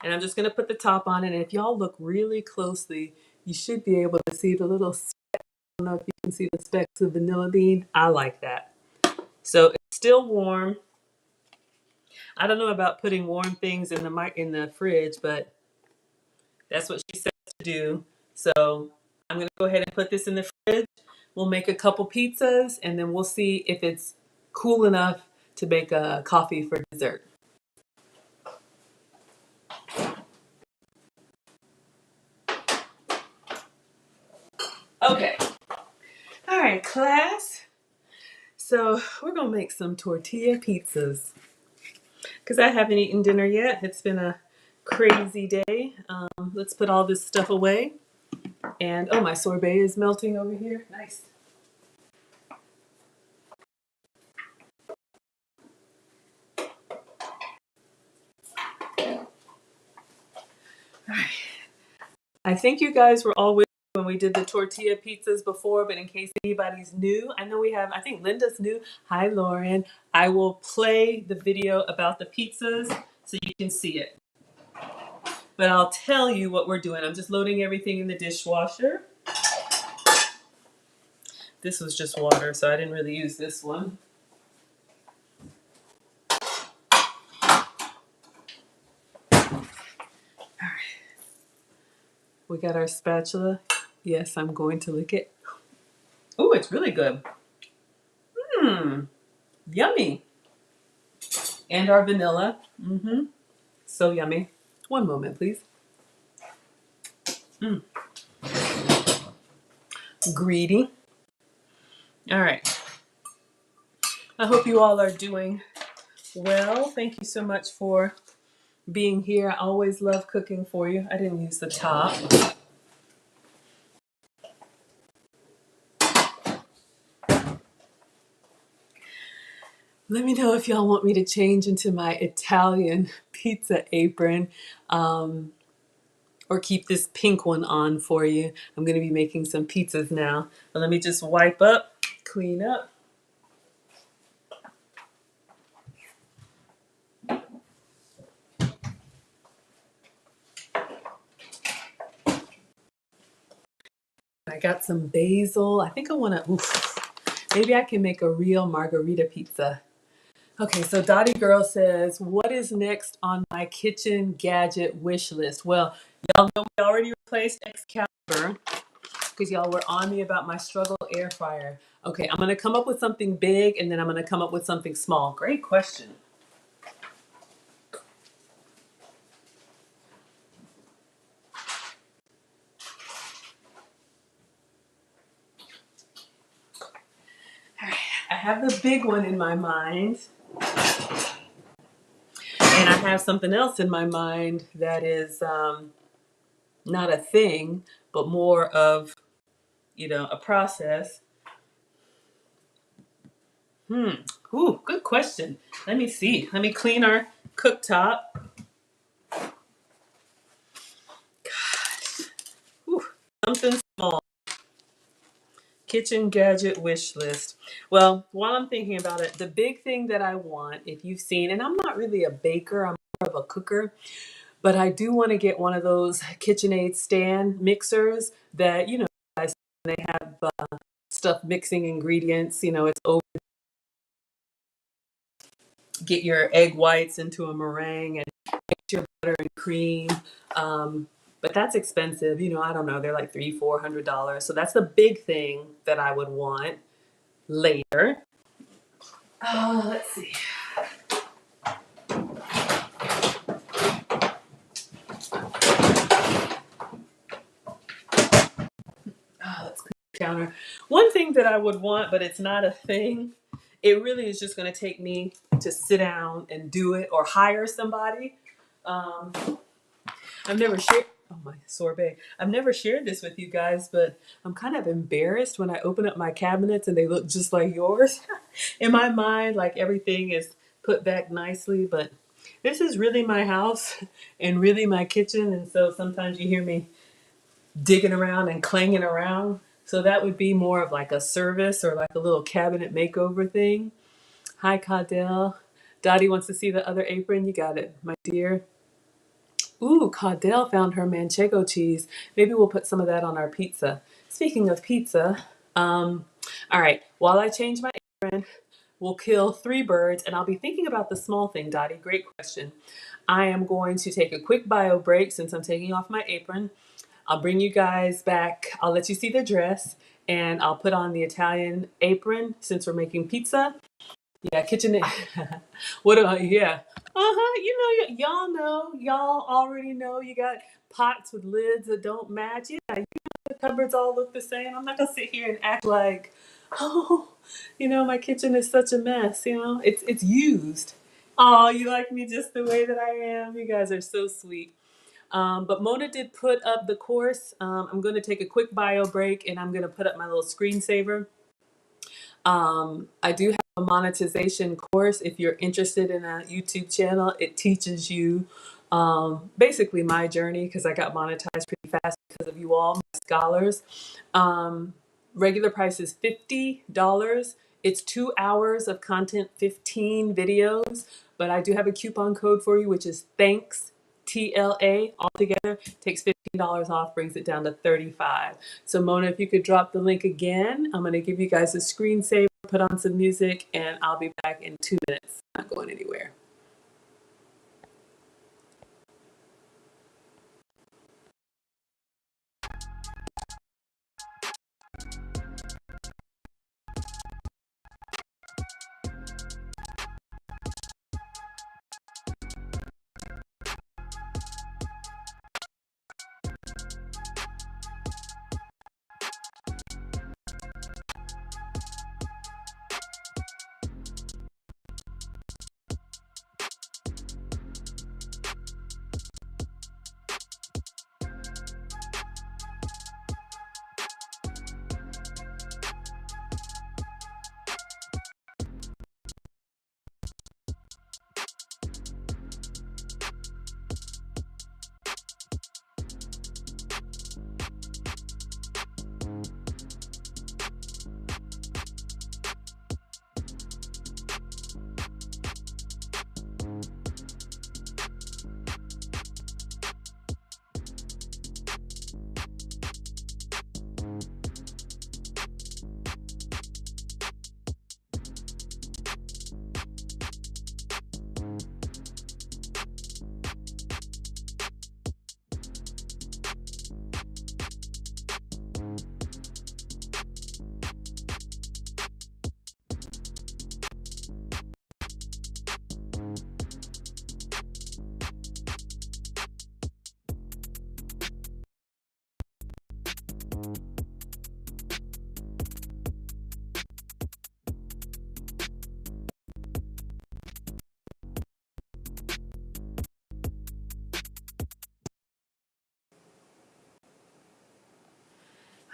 And I'm just going to put the top on it. And if y'all look really closely, you should be able to see the little specks. I don't know if you can see the specks of vanilla bean. I like that. So it's still warm. I don't know about putting warm things in the fridge, but that's what she says to do. So I'm going to go ahead and put this in the fridge. We'll make a couple pizzas and then we'll see if it's cool enough to make a coffee for dessert. Okay. All right, class. So we're going to make some tortilla pizzas because I haven't eaten dinner yet. It's been a crazy day. Let's put all this stuff away. And oh, my sorbet is melting over here. Nice. All right. I think you guys were all with me when we did the tortilla pizzas before, but in case anybody's new, I know we have, I think Linda's new. Hi, Lauren. I will play the video about the pizzas so you can see it. But I'll tell you what we're doing. I'm just loading everything in the dishwasher. This was just water, so I didn't really use this one. All right. We got our spatula. Yes, I'm going to lick it. Oh, it's really good. Yummy. And our vanilla. So yummy. One moment, please. Greedy. All right. I hope you all are doing well. Thank you so much for being here. I always love cooking for you. I didn't use the top. Let me know if y'all want me to change into my Italian pizza apron, or keep this pink one on for you. I'm going to be making some pizzas now. But let me just wipe up, clean up. I got some basil. I think I want to, maybe I can make a real margarita pizza. Okay, so Dottie Girl says, what is next on my kitchen gadget wish list? Well, y'all know we already replaced Excalibur because y'all were on me about my struggle air fryer. Okay, I'm going to come up with something big and then I'm going to come up with something small. Great question. I have the big one in my mind, and I have something else in my mind that is not a thing, but more of, a process. Ooh, good question. Let me see. Let me clean our cooktop. Ooh, something small. Kitchen gadget wish list. Well, while I'm thinking about it, the big thing that I want, if you've seen, and I'm not really a baker, I'm more of a cooker, but I do want to get one of those KitchenAid stand mixers that, guys, they have stuff mixing ingredients, it's over. Get your egg whites into a meringue and mix your butter and cream. But that's expensive. I don't know. They're like $300-400. So that's the big thing that I would want later. Let's see. Let's clean the counter. One thing that I would want, but it's not a thing. It really is just going to take me to sit down and do it or hire somebody. I've never shared, oh my sorbet. I've never shared this with you guys, but I'm kind of embarrassed when I open up my cabinets and they look just like yours. In my mind, like everything is put back nicely, but this is really my house and really my kitchen. And so sometimes you hear me digging around and clanging around. So that would be more of like a service or like a little cabinet makeover thing. Hi, Caudell. Dottie wants to see the other apron. You got it, my dear. Ooh, Caudell found her manchego cheese. Maybe we'll put some of that on our pizza. Speaking of pizza, all right, while I change my apron, we'll kill 3 birds, and I'll be thinking about the small thing, Dottie. Great question. I am going to take a quick bio break since I'm taking off my apron. I'll bring you guys back. I'll let you see the dress, and I'll put on the Italian apron since we're making pizza. Yeah, kitchen. What? Yeah. Y'all know. Y'all already know. You got pots with lids that don't match. Yeah, the cupboards all look the same. I'm not gonna sit here and act like, oh, my kitchen is such a mess. It's used. Oh, you like me just the way that I am. You guys are so sweet. But Mona did put up the course. I'm going to take a quick bio break and I'm going to put up my little screensaver. I do have a monetization course. If you're interested in a YouTube channel, it teaches you basically my journey because I got monetized pretty fast because of you all, my scholars. Regular price is $50. It's 2 hours of content, 15 videos, but I do have a coupon code for you, which is thanks. TLA altogether takes $15 off, brings it down to $35. So Mona, if you could drop the link again, I'm going to give you guys a screensaver, put on some music, and I'll be back in 2 minutes. Not going anywhere.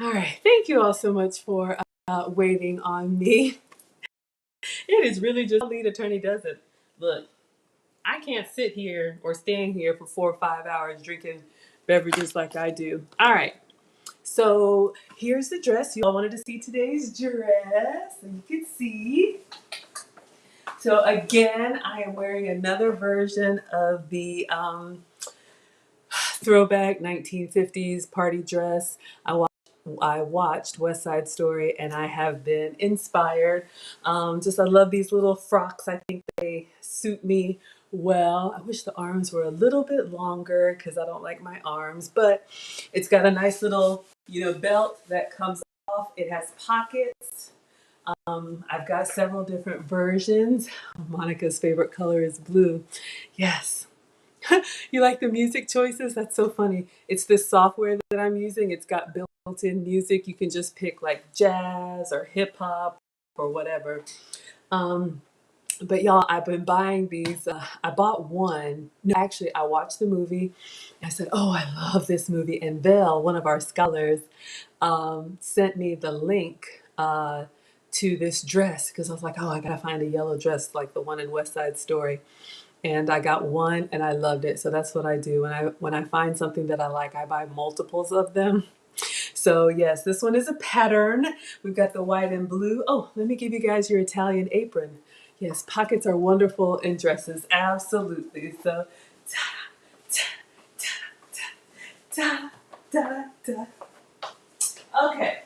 All right. Thank you all so much for waiting on me. It is really just lead attorney does it. Look, I can't sit here or stand here for 4 or 5 hours drinking beverages like I do. All right. So here's the dress. You all wanted to see today's dress, so you can see. So again, I am wearing another version of the throwback 1950s party dress. I watched West Side Story and I have been inspired. I love these little frocks. I think they suit me well. I wish the arms were a little bit longer because I don't like my arms, but it's got a nice little, belt that comes off. It has pockets. I've got several different versions. Monica's favorite color is blue. Yes. You like the music choices? That's so funny. It's this software that I'm using. It's got built-in music. You can just pick like jazz or hip hop or whatever. Um, but y'all, I've been buying these. I bought one. No, actually, I watched the movie. I said, "Oh, I love this movie." And Belle, one of our scholars, sent me the link to this dress because I was like, "Oh, I gotta find a yellow dress like the one in West Side Story." And I got one and I loved it. So that's what I do. When I find something that I like, I buy multiples of them. So yes, this one is a pattern. We've got the white and blue. Oh, let me give you guys your Italian apron. Yes, pockets are wonderful in dresses. Absolutely. So ta ta ta ta ta ta. Okay.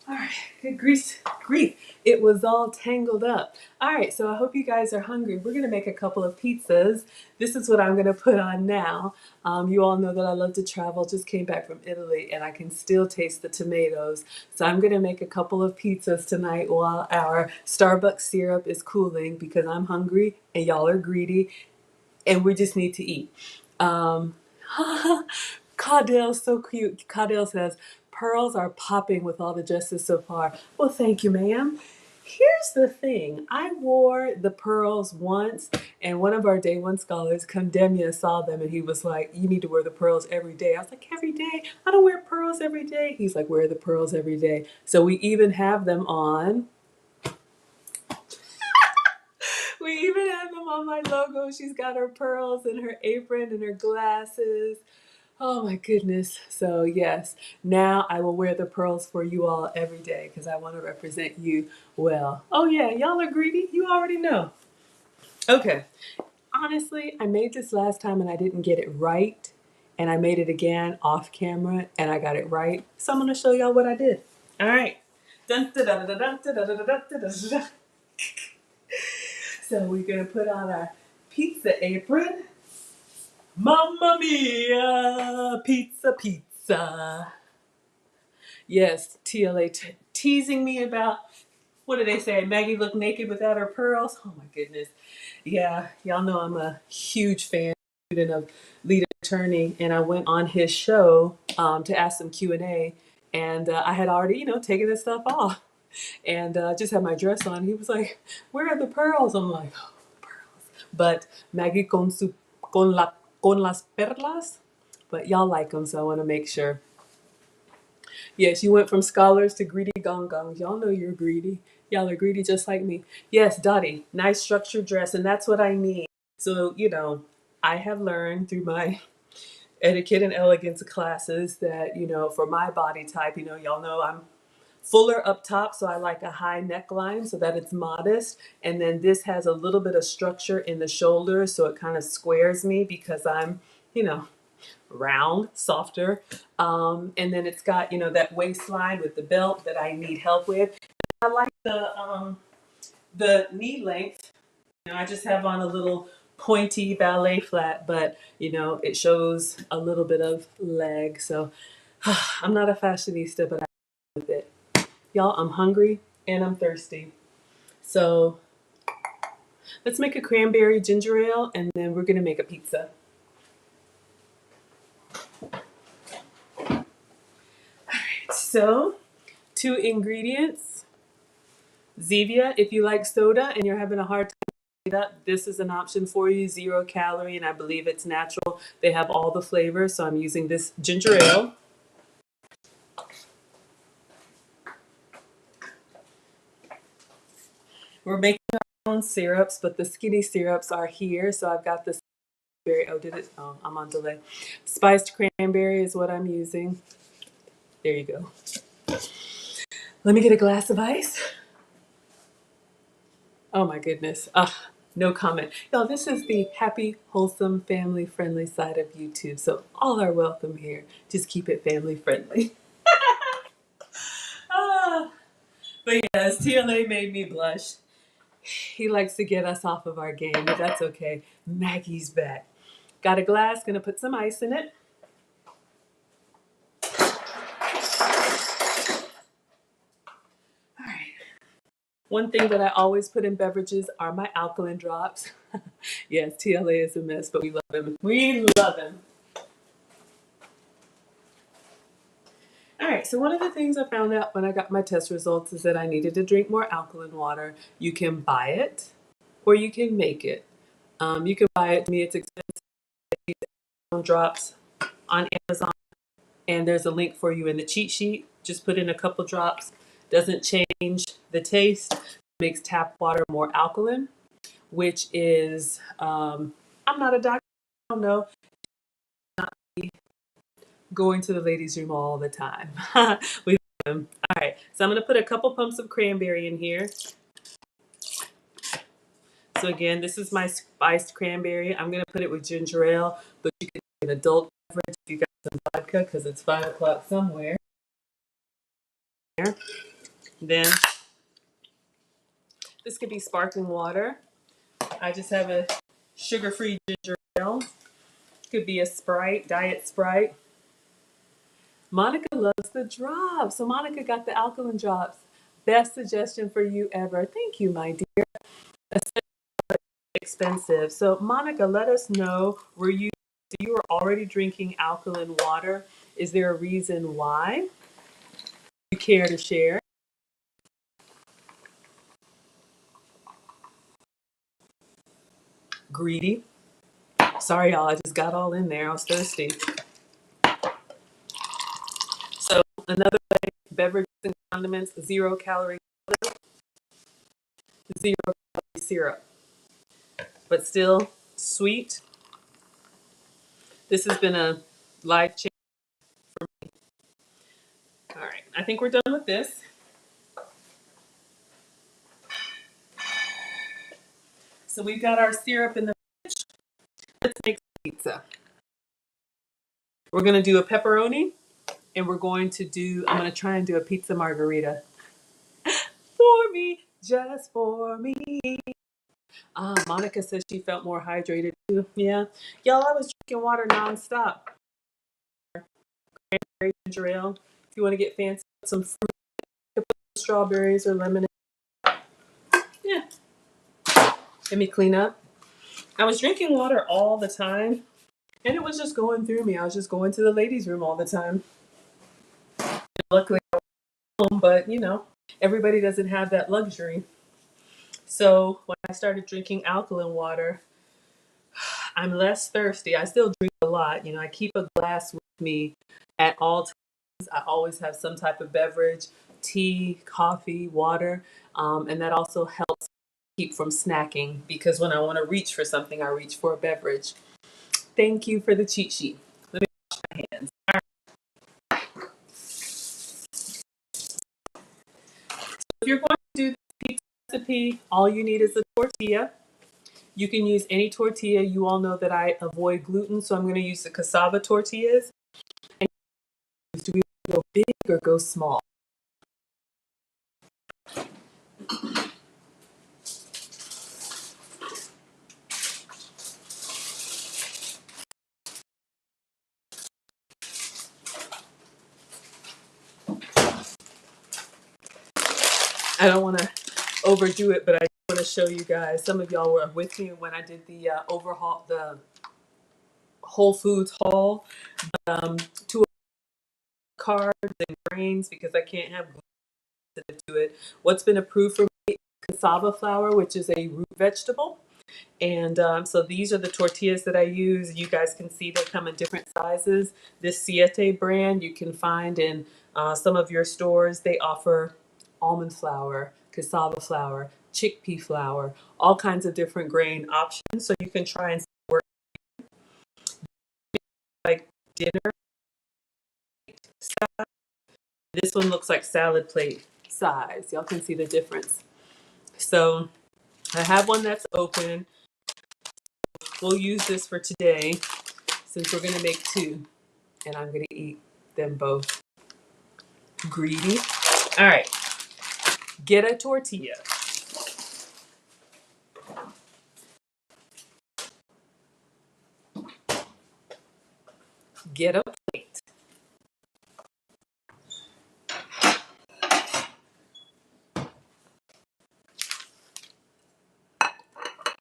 All right, good grief. It was all tangled up. All right, so I hope you guys are hungry. We're gonna make a couple of pizzas. This is what I'm gonna put on now. You all know that I love to travel. Just came back from Italy and I can still taste the tomatoes. So I'm gonna make a couple of pizzas tonight while our Starbucks syrup is cooling because I'm hungry and y'all are greedy and we just need to eat. Um, Caudale's so cute. Caudale says, pearls are popping with all the dresses so far. Well, thank you, ma'am. Here's the thing. I wore the pearls once, and one of our day one scholars, Condemnia, saw them, and he was like, you need to wear the pearls every day. I was like, every day? I don't wear pearls every day. He's like, wear the pearls every day. So we even have them on. We even have them on my logo. She's got her pearls and her apron and her glasses. Oh my goodness. So yes, now I will wear the pearls for you all every day because I want to represent you well. Oh yeah, y'all are greedy. You already know. Okay. Honestly, I made this last time and I didn't get it right. And I made it again off camera and I got it right. So I'm going to show y'all what I did. All right. Dun, da, da, da, da, da, da, da, da, da, da, da, da. So we're going to put on our pizza apron. Mamma mia, pizza, pizza. Yes, TLA teasing me about, what did they say? Maggie looked naked without her pearls? Oh my goodness. Yeah, y'all know I'm a huge fan student of lead attorney, and I went on his show to ask some Q&A, and I had already, taken this stuff off, and just had my dress on. He was like, "Where are the pearls?" I'm like, "Oh, pearls." But Maggie con las perlas, but y'all like them, so I want to make sure. Yes, you went from scholars to greedy gongongs. Y'all know you're greedy. Y'all are greedy just like me. Yes, Dottie, nice structured dress, and that's what I need. So, I have learned through my etiquette and elegance classes that, for my body type, y'all know I'm fuller up top, so I like a high neckline so that it's modest. And then this has a little bit of structure in the shoulders, so it kind of squares me because I'm, you know, round, softer. And then it's got, that waistline with the belt that I need help with. I like the knee length. I just have on a little pointy ballet flat, but it shows a little bit of leg. So I'm not a fashionista, but I with it. Y'all, I'm hungry and I'm thirsty. So let's make a cranberry ginger ale and then we're gonna make a pizza. So 2 ingredients. Zevia, if you like soda and you're having a hard time getting it up, this is an option for you. 0 calorie, and I believe it's natural. They have all the flavors, so I'm using this ginger ale. We're making our own syrups, but the skinny syrups are here. So I've got this berry. Oh, did it? Oh, I'm on delay. Spiced cranberry is what I'm using. There you go. Let me get a glass of ice. Oh my goodness. No comment. Y'all, this is the happy, wholesome, family friendly side of YouTube. So all are welcome here. Just keep it family friendly. Ah, but yes, TLA made me blush. He likes to get us off of our game, but that's okay. Maggie's back. Got a glass, gonna put some ice in it. All right. One thing that I always put in beverages are my alkaline drops. Yes, TLA is a mess, but we love him. We love him. All right, so one of the things I found out when I got my test results is that I needed to drink more alkaline water. You can buy it or you can make it. You can buy it. To me, it's expensive. Drops on Amazon, and there's a link for you in the cheat sheet. Just put in a couple drops. Doesn't change the taste. Makes tap water more alkaline, which is, I'm not a doctor. I don't know. Not going to the ladies' room all the time. We love them. All right, so I'm going to put a couple pumps of cranberry in here. So again, this is my spiced cranberry. I'm going to put it with ginger ale, but you can get an adult beverage if you got some vodka because it's 5 o'clock somewhere. Then this could be sparkling water. I just have a sugar-free ginger ale. Could be a Sprite, Diet Sprite. Monica loves the drops. So Monica got the alkaline drops. Best suggestion for you ever. Thank you, my dear. Expensive. So Monica, let us know, you were already drinking alkaline water? Is there a reason why? You care to share? Greedy. Sorry, y'all. I just got all in there. I was thirsty. So another way, beverages and condiments, 0 calorie, 0 calorie syrup, but still sweet. This has been a life change for me. All right, I think we're done with this. So we've got our syrup in the fridge. Let's make pizza. We're gonna do a pepperoni, and we're going to do, I'm gonna try and do a pizza margarita. For me, just for me. Monica says she felt more hydrated too. Yeah. Y'all, I was drinking water nonstop. Cranberry ginger ale. If you want to get fancy, some fruit, strawberries or lemonade. Yeah. Let me clean up. I was drinking water all the time, and it was just going through me. I was just going to the ladies' room all the time. And luckily, I was home, but everybody doesn't have that luxury. So when I started drinking alkaline water, I'm less thirsty. I still drink a lot. I keep a glass with me at all times. I always have some type of beverage, tea, coffee, water, and that also helps keep from snacking because when I want to reach for something, I reach for a beverage. Thank you for the cheat sheet. Let me wash my hands. All right. So if you're going to do this pizza recipe, all you need is a tortilla. You can use any tortilla. You all know that I avoid gluten, so I'm going to use the cassava tortillas. And do we go big or go small? I don't want to overdo it, but I want to show you guys. Some of y'all were with me when I did the the Whole Foods haul. To carbs and grains because I can't have gluten to it. What's been approved for me? Cassava flour, which is a root vegetable. And so these are the tortillas that I use. You guys can see they come in different sizes. This Siete brand you can find in some of your stores. They offer almond flour, cassava flour, chickpea flour, all kinds of different grain options. So you can try and work like dinner size. This one looks like salad plate size. Y'all can see the difference. So I have one that's open. We'll use this for today since we're gonna make two. And I'm gonna eat them both. Greedy. All right, get a tortilla. Get a plate.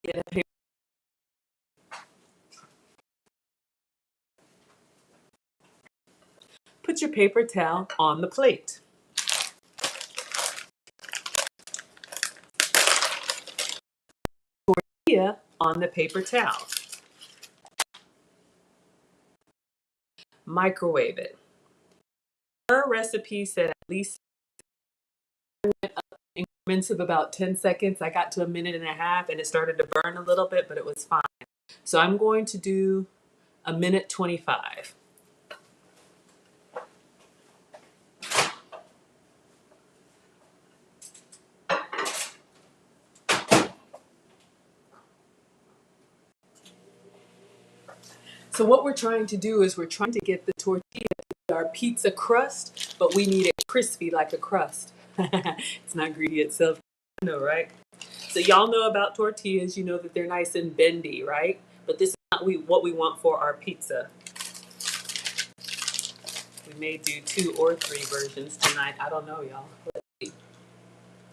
Get a paper. Put your paper towel on the plate. Tortilla on the paper towel. Microwave it. Her recipe said at least increments of about 10 seconds. I got to a minute and a half and it started to burn a little bit, but it was fine. So I'm going to do a minute 25. So what we're trying to do is we're trying to get the tortilla to our pizza crust, but we need it crispy like a crust. It's not greedy itself, I know, right? So y'all know about tortillas. You know that they're nice and bendy, right? But this is not what we want for our pizza. We may do 2 or 3 versions tonight. I don't know, y'all. Let's see.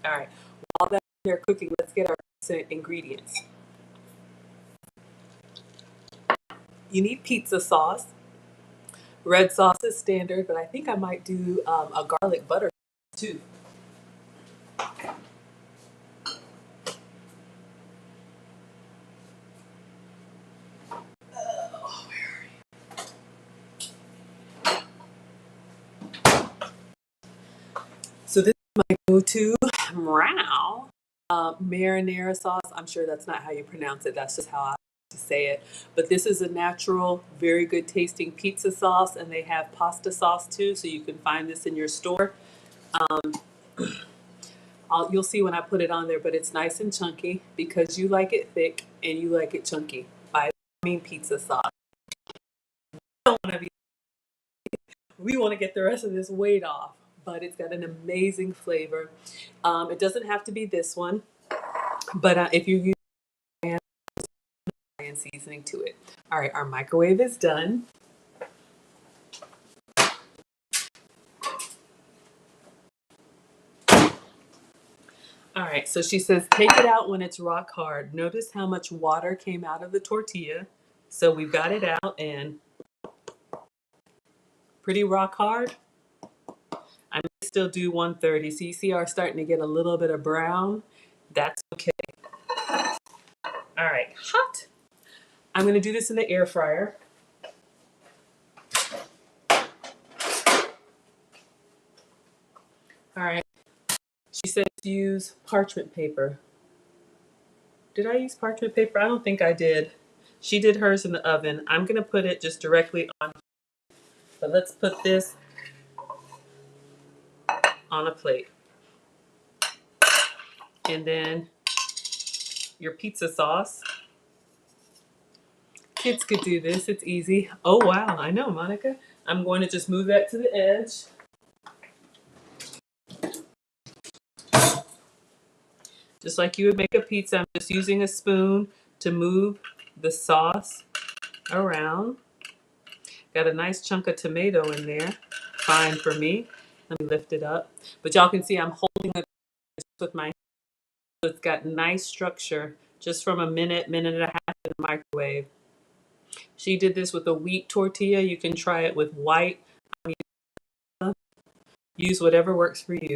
All right. While they're cooking, let's get our pizza ingredients. You need pizza sauce. Red sauce is standard, but I think I might do a garlic butter too. So this is my go-to marinara sauce. I'm sure that's not how you pronounce it. That's just how I like to say it. But this is a natural, very good tasting pizza sauce, and they have pasta sauce too, so you can find this in your store. You'll see when I put it on there, but it's nice and chunky because you like it thick and you like it chunky. I mean pizza sauce. We want to get the rest of this weight off, but it's got an amazing flavor. It doesn't have to be this one, but if you use and seasoning to it. All right, our microwave is done. All right, so she says take it out when it's rock hard. Notice how much water came out of the tortilla. So we've got it out and pretty rock hard. I may still do 130. So you see, are starting to get a little bit of brown. That's okay. All right, hot. I'm going to do this in the air fryer. All right. She says use parchment paper. Did I use parchment paper? I don't think I did. She did hers in the oven. I'm going to put it just directly on. But let's put this on a plate. And then your pizza sauce. Kids could do this. It's easy. Oh, wow. I know, Monica. I'm going to just move that to the edge. Just like you would make a pizza, I'm just using a spoon to move the sauce around. Got a nice chunk of tomato in there. Fine for me. Let me lift it up. But y'all can see I'm holding it with my hand. So it's got nice structure just from a minute, minute and a half in the microwave. She did this with a wheat tortilla. You can try it with white. Use whatever works for you.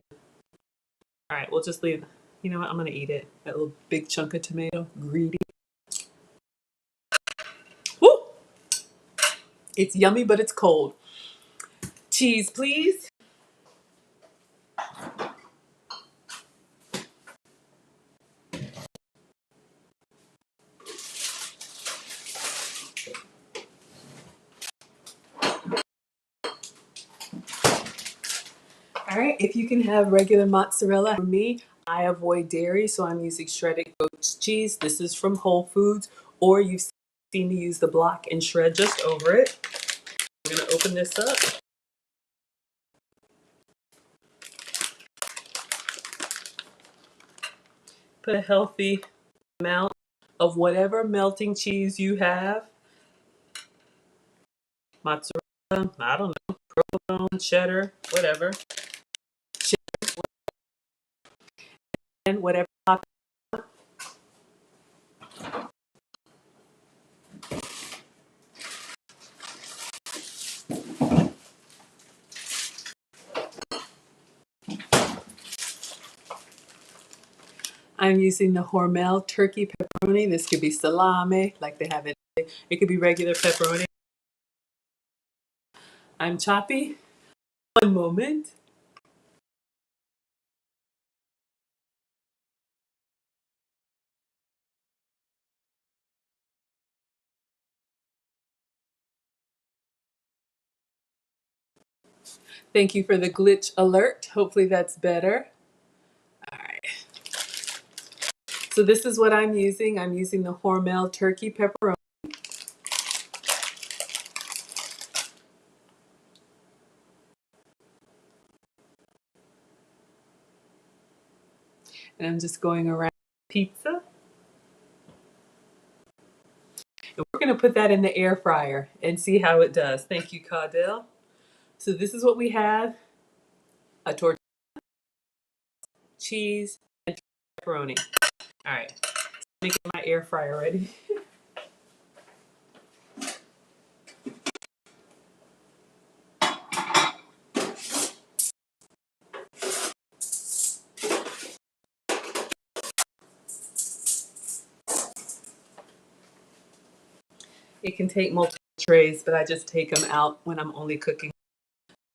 All right, we'll just leave. You know what? I'm gonna eat it. That little big chunk of tomato. Greedy. Woo! It's yummy, but it's cold. Cheese, please. All right, if you can have regular mozzarella, for me, I avoid dairy, so I'm using shredded goat cheese. This is from Whole Foods, or you've seen me use the block and shred just over it. I'm gonna open this up. Put a healthy amount of whatever melting cheese you have. Mozzarella, I don't know, provolone, cheddar, whatever. And whatever. I'm using the Hormel turkey pepperoni. This could be salami, like they have it. It could be regular pepperoni. I'm choppy. One moment. Thank you for the glitch alert. Hopefully that's better. All right. So this is what I'm using. I'm using the Hormel turkey pepperoni. And I'm just going around pizza. And we're going to put that in the air fryer and see how it does. Thank you, Caudell. So this is what we have. A tortilla, cheese, and pepperoni. All right. Let me get my air fryer ready. It can take multiple trays, but I just take them out when I'm only cooking.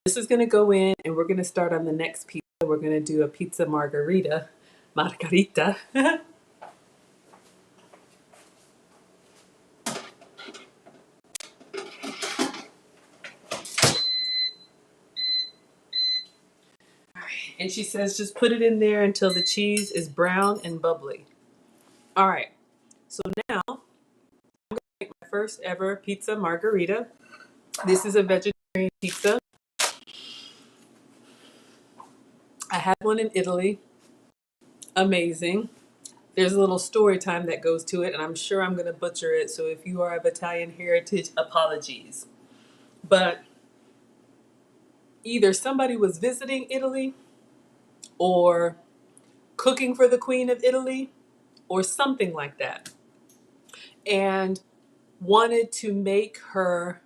This is going to go in, and we're going to start on the next pizza. We're going to do a pizza margarita. Margarita. And she says just put it in there until the cheese is brown and bubbly. All right. So now I'm going to make my first ever pizza margarita. This is a vegetarian pizza. I had one in Italy. Amazing. There's a little story time that goes to it, and I'm sure I'm going to butcher it. So if you are of Italian heritage, apologies. But either somebody was visiting Italy or cooking for the Queen of Italy or something like that, and wanted to make her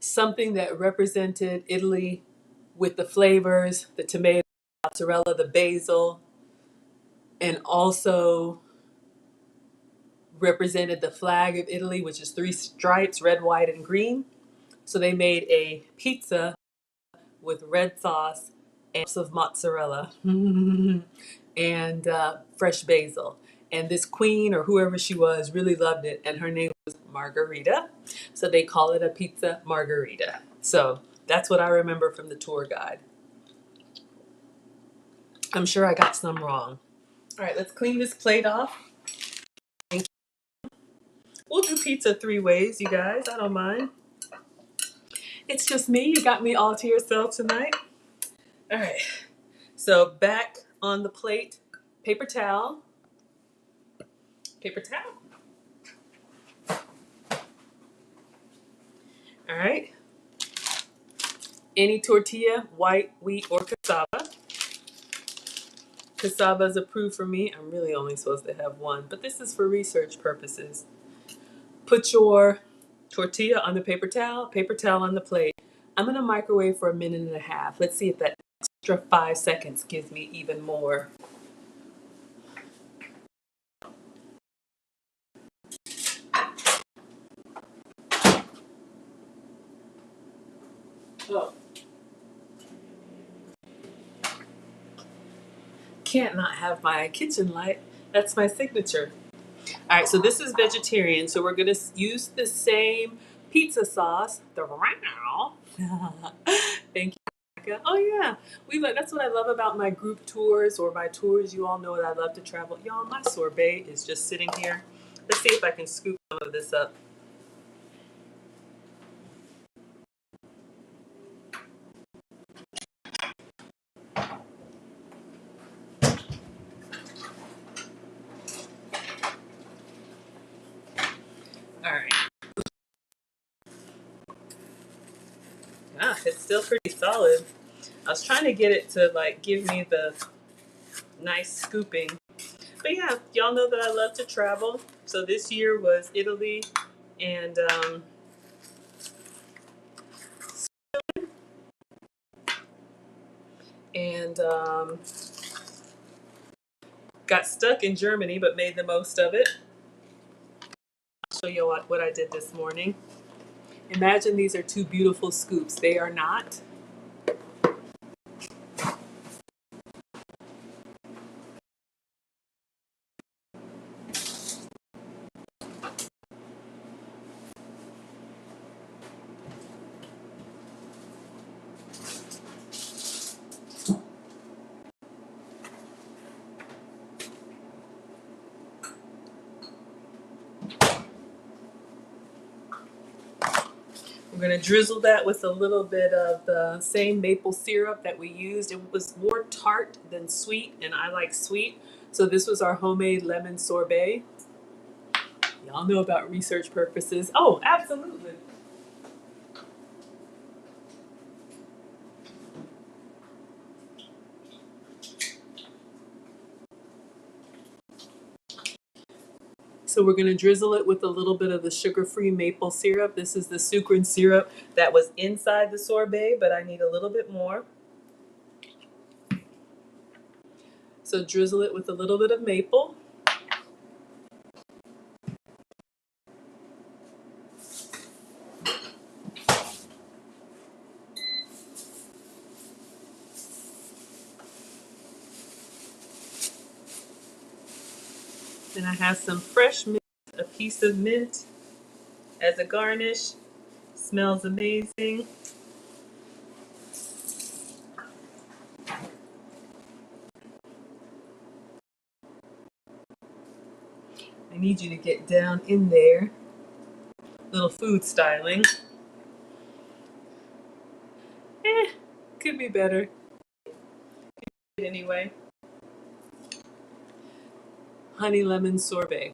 something that represented Italy with the flavors, the tomato, mozzarella, the basil, and also represented the flag of Italy, which is three stripes, red, white, and green. So they made a pizza with red sauce and of mozzarella and fresh basil. And this queen or whoever she was really loved it, and her name was Margarita. So they call it a pizza margarita. So that's what I remember from the tour guide. I'm sure I got some wrong. All right, let's clean this plate off. We'll do pizza 3 ways, you guys. I don't mind. It's just me. You got me all to yourself tonight. All right. So back on the plate, paper towel. Paper towel. All right. Any tortilla, white, wheat, or cassava. Cassava is approved for me. I'm really only supposed to have one, but this is for research purposes. Put your tortilla on the paper towel on the plate. I'm going to microwave for 1.5 minutes. Let's see if that extra 5 seconds gives me even more. Oh. Can't not have my kitchen light. That's my signature. All right, so this is vegetarian. So we're gonna use the same pizza sauce. The Thank you, Becca. Oh yeah, that's what I love about my group tours or my tours. You all know that I love to travel. Y'all, my sorbet is just sitting here. Let's see if I can scoop some of this up. All right. Ah, it's still pretty solid. I was trying to get it to like give me the nice scooping. But yeah, y'all know that I love to travel. So this year was Italy and and got stuck in Germany, but made the most of it. I'll show you what I did this morning. Imagine these are two beautiful scoops. They are not. We're going to drizzle that with a little bit of the same maple syrup that we used. It was more tart than sweet, and I like sweet. So this was our homemade lemon sorbet. Y'all know about research purposes. Oh, absolutely. So we're going to drizzle it with a little bit of the sugar-free maple syrup. This is the sucrin syrup that was inside the sorbet, but I need a little bit more. So drizzle it with a little bit of maple. Then I have some fresh mint, a piece of mint as a garnish. Smells amazing. I need you to get down in there. Little food styling. Could be better. Anyway. Honey lemon sorbet.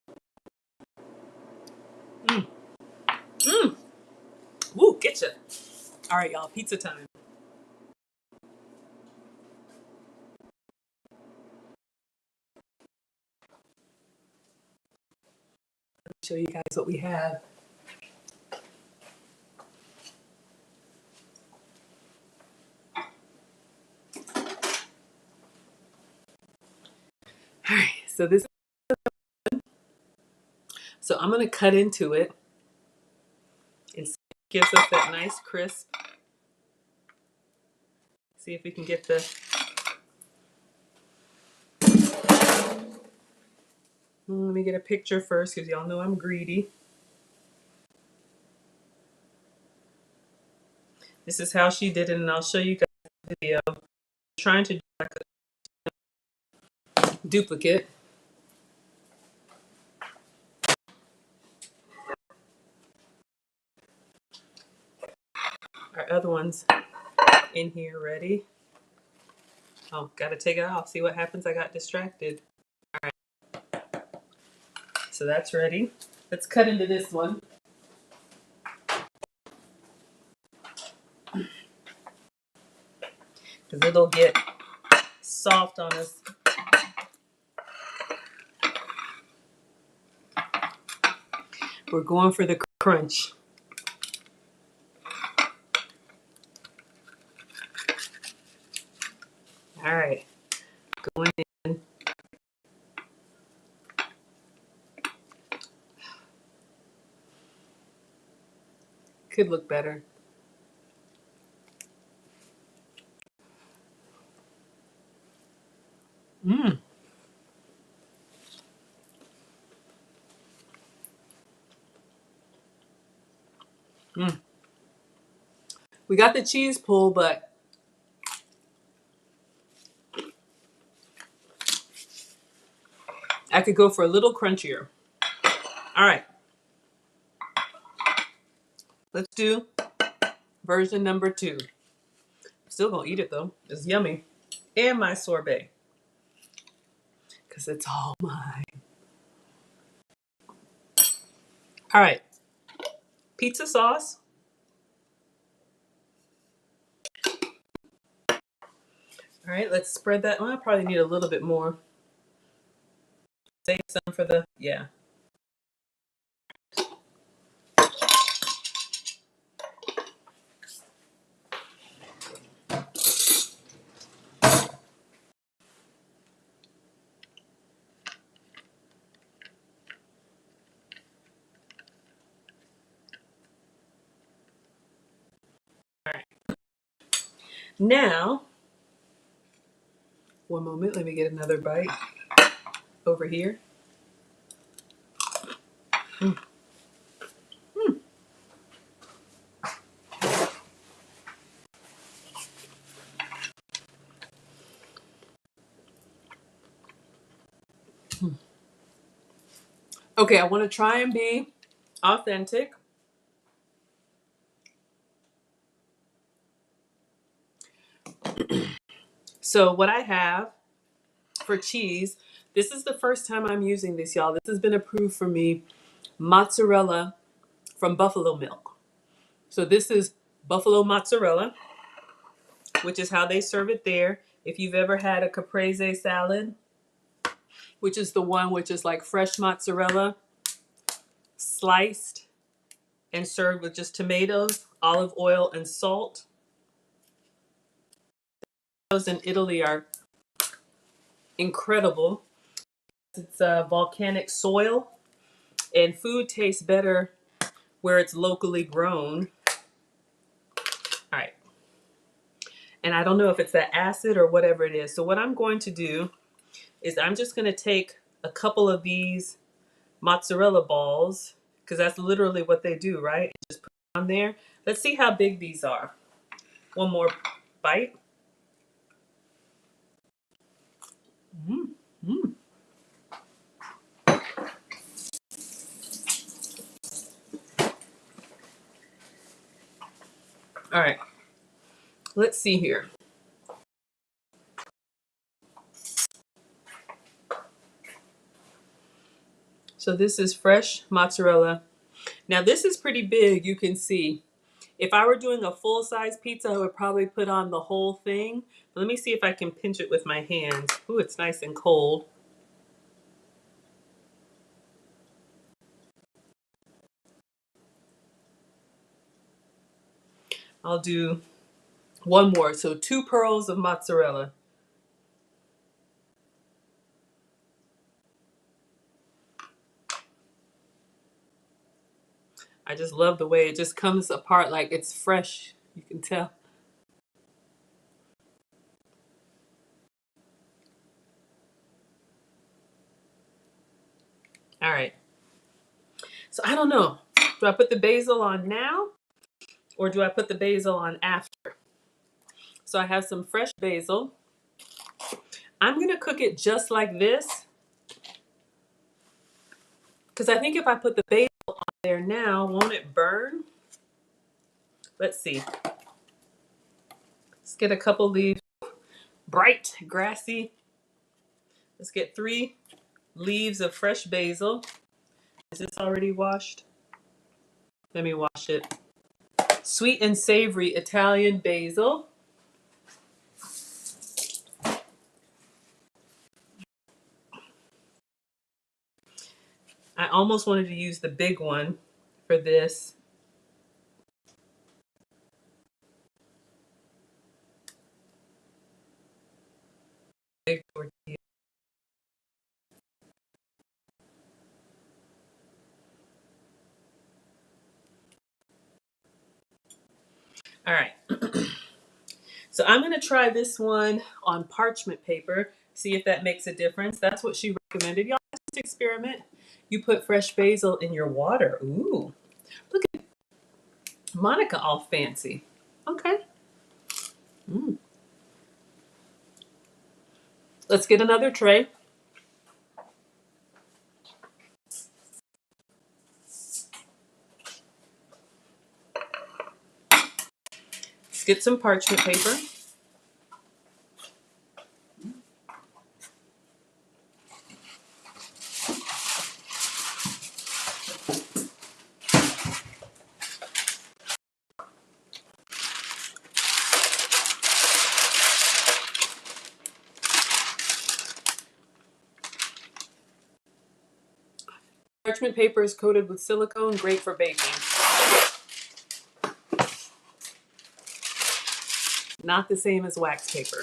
Mmm. Mmm. Woo, get ya. All right, y'all, pizza time. Let me show you guys what we have. All right, so this. So I'm gonna cut into it, and see if it gives us that nice crisp. See if we can get the. Let me get a picture first, because y'all know I'm greedy. This is how she did it, and I'll show you guys the video. I'm trying to do like a duplicate. Our other one's in here ready. Oh, gotta take it off. See what happens? I got distracted. All right. So that's ready. Let's cut into this one. Because it'll get soft on us. We're going for the crunch. All right, going in. Could look better. Mmm. Mm. We got the cheese pull, but I could go for a little crunchier. All right, let's do version number 2. Still gonna eat it though. It's yummy. And my sorbet, because it's all mine. All right, pizza sauce. All right, let's spread that. Well, I probably need a little bit more. Save some for the, yeah. All right. Now, one moment, let me get another bite over here. Mm. Mm. Okay, I want to try and be authentic. So what I have for cheese, this is the first time I'm using this, y'all. This has been approved for me, mozzarella from buffalo milk. So this is buffalo mozzarella, which is how they serve it there. If you've ever had a caprese salad, which is the one which is like fresh mozzarella, sliced and served with just tomatoes, olive oil, and salt. Those in Italy are incredible. It's a volcanic soil, and food tastes better where it's locally grown. All right. And I don't know if it's that acid or whatever it is. So what I'm going to do is I'm just going to take a couple of these mozzarella balls, because that's literally what they do, right? Just put it on there. Let's see how big these are. One more bite. Mm, mm. All right. Let's see here. So this is fresh mozzarella. Now this is pretty big, you can see. If I were doing a full-size pizza, I would probably put on the whole thing. But let me see if I can pinch it with my hands. Ooh, it's nice and cold. I'll do one more. So 2 pearls of mozzarella. I just love the way it just comes apart like it's fresh. You can tell. All right. So I don't know. Do I put the basil on now or do I put the basil on after? So I have some fresh basil. I'm going to cook it just like this because I think if I put the basil on there now, won't it burn? Let's see. Let's get a couple leaves. Bright, grassy. Let's get 3 leaves of fresh basil. Is this already washed? Let me wash it. Sweet and savory Italian basil. I almost wanted to use the big one for this. All right. So I'm going to try this one on parchment paper, see if that makes a difference. That's what she recommended. Y'all just experiment. You put fresh basil in your water. Ooh, look at Monica all fancy. Okay. Mm. Let's get another tray. Let's get some parchment paper. Parchment paper is coated with silicone, great for baking. Not the same as wax paper.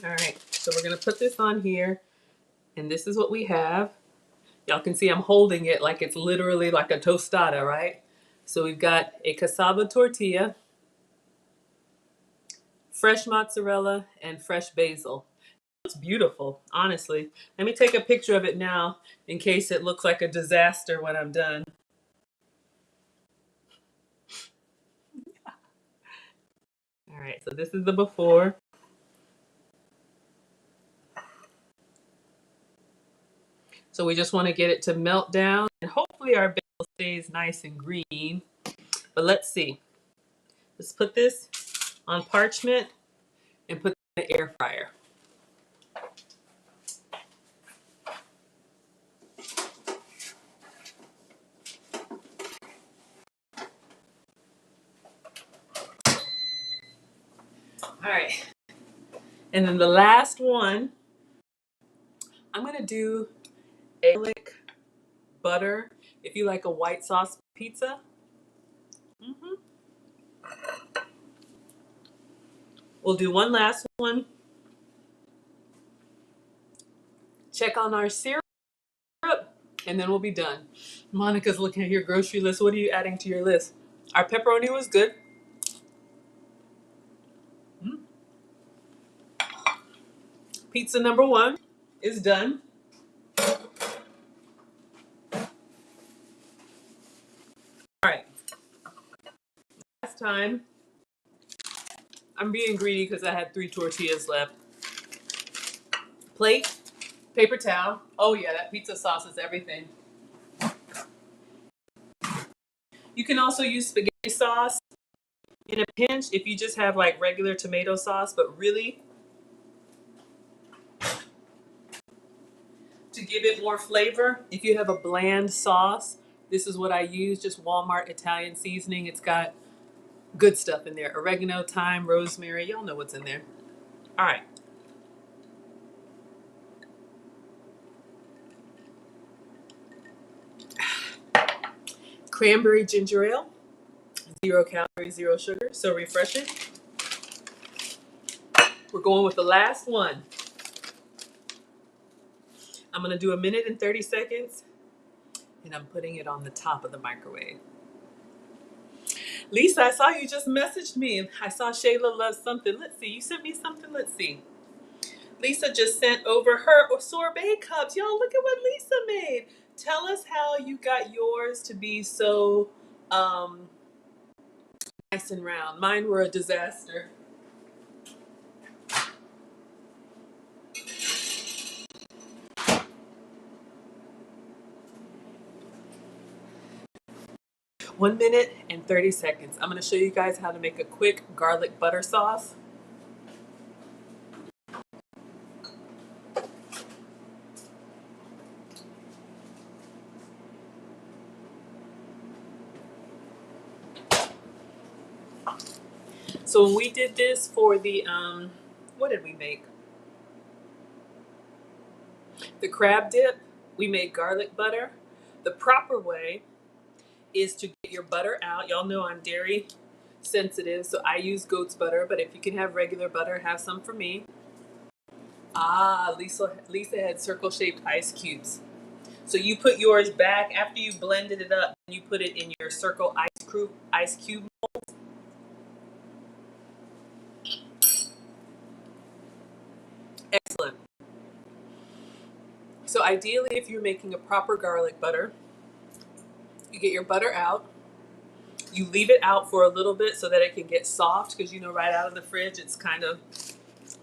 All right, so we're gonna put this on here, and this is what we have. Y'all can see I'm holding it like it's literally like a tostada, right? So we've got a cassava tortilla, fresh mozzarella, and fresh basil. It's beautiful, honestly. Let me take a picture of it now in case it looks like a disaster when I'm done. All right, so this is the before. So we just want to get it to melt down, and hopefully our basil stays nice and green. But let's see. Let's put this on parchment and put it in the air fryer. All right. And then the last one, I'm going to do a garlic butter. If you like a white sauce pizza. We'll do one last one. Check on our syrup, and then we'll be done. Monica's looking at your grocery list. What are you adding to your list? Our pepperoni was good. Pizza number one is done. All right. Last time, I'm being greedy because I had 3 tortillas left. Plate, paper towel. Oh yeah, that pizza sauce is everything. You can also use spaghetti sauce in a pinch if you just have like regular tomato sauce, but really to give it more flavor, if you have a bland sauce, this is what I use, just Walmart Italian seasoning. It's got good stuff in there. Oregano, thyme, rosemary. Y'all know what's in there. All right. Cranberry ginger ale. 0 calories, 0 sugar. So refreshing. We're going with the last one. I'm going to do 1 minute and 30 seconds. And I'm putting it on the top of the microwave. Lisa, I saw you just messaged me. I saw Shayla loves something. Let's see. You sent me something. Let's see. Lisa just sent over her sorbet cups. Y'all, look at what Lisa made. Tell us how you got yours to be so nice and round. Mine were a disaster. One minute and 30 seconds. I'm going to show you guys how to make a quick garlic butter sauce. So when we did this for the, what did we make? The crab dip, we made garlic butter. The proper way is to get your butter out. Y'all know I'm dairy sensitive, so I use goat's butter, but if you can have regular butter, have some for me. Ah, Lisa had circle-shaped ice cubes. So you put yours back after you blended it up, and you put it in your circle ice cube. Excellent. So ideally, if you're making a proper garlic butter, you get your butter out, you leave it out for a little bit so that it can get soft, because you know right out of the fridge it's kind of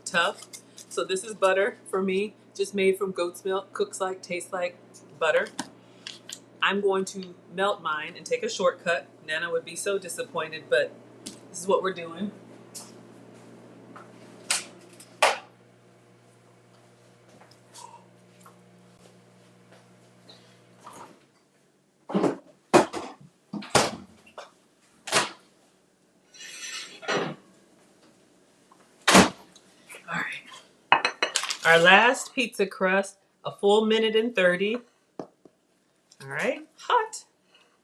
tough. So this is butter for me, just made from goat's milk, cooks like, tastes like butter. I'm going to melt mine and take a shortcut. Nana would be so disappointed, but this is what we're doing. All right. Our last pizza crust, a full minute and 30. All right, hot.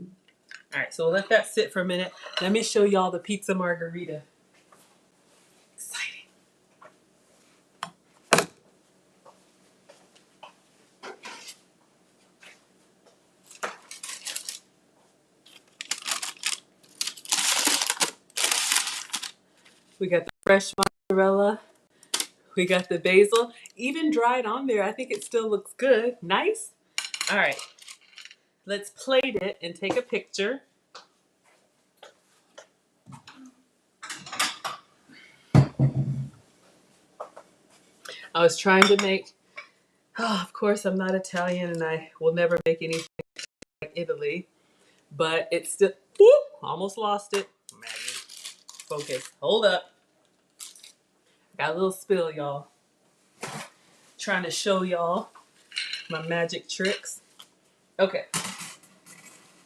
All right, so we'll let that sit for a minute. Let me show y'all the pizza margarita. Exciting. We got the fresh mozzarella. We got the basil. Even dried on there, I think it still looks good. Nice. All right, let's plate it and take a picture. I was trying to make, of course, I'm not Italian and I will never make anything like Italy, but it's still, whoop, almost lost it. Maggie, focus, hold up. Got a little spill, y'all. Trying to show y'all my magic tricks. Okay,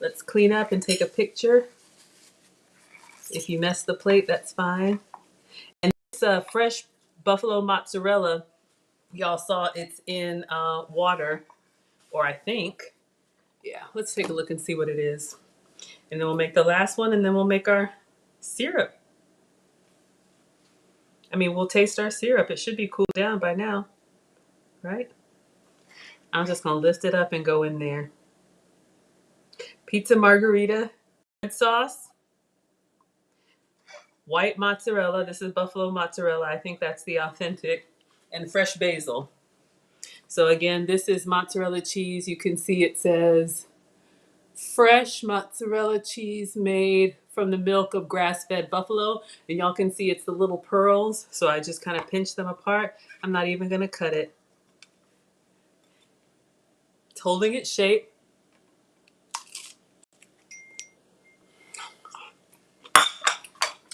let's clean up and take a picture. If you mess the plate, that's fine. And this fresh buffalo mozzarella, y'all saw it's in water, or I think. Yeah, let's take a look and see what it is. And then we'll make the last one, and then we'll make our syrup. I mean, we'll taste our syrup. It should be cooled down by now, right? I'm just gonna lift it up and go in there. Pizza margarita, red sauce, white mozzarella. This is buffalo mozzarella. I think that's the authentic, and fresh basil. So again, this is mozzarella cheese. You can see it says fresh mozzarella cheese made from the milk of grass-fed buffalo. And y'all can see it's the little pearls. So I just kind of pinch them apart. I'm not even gonna cut it. It's holding its shape.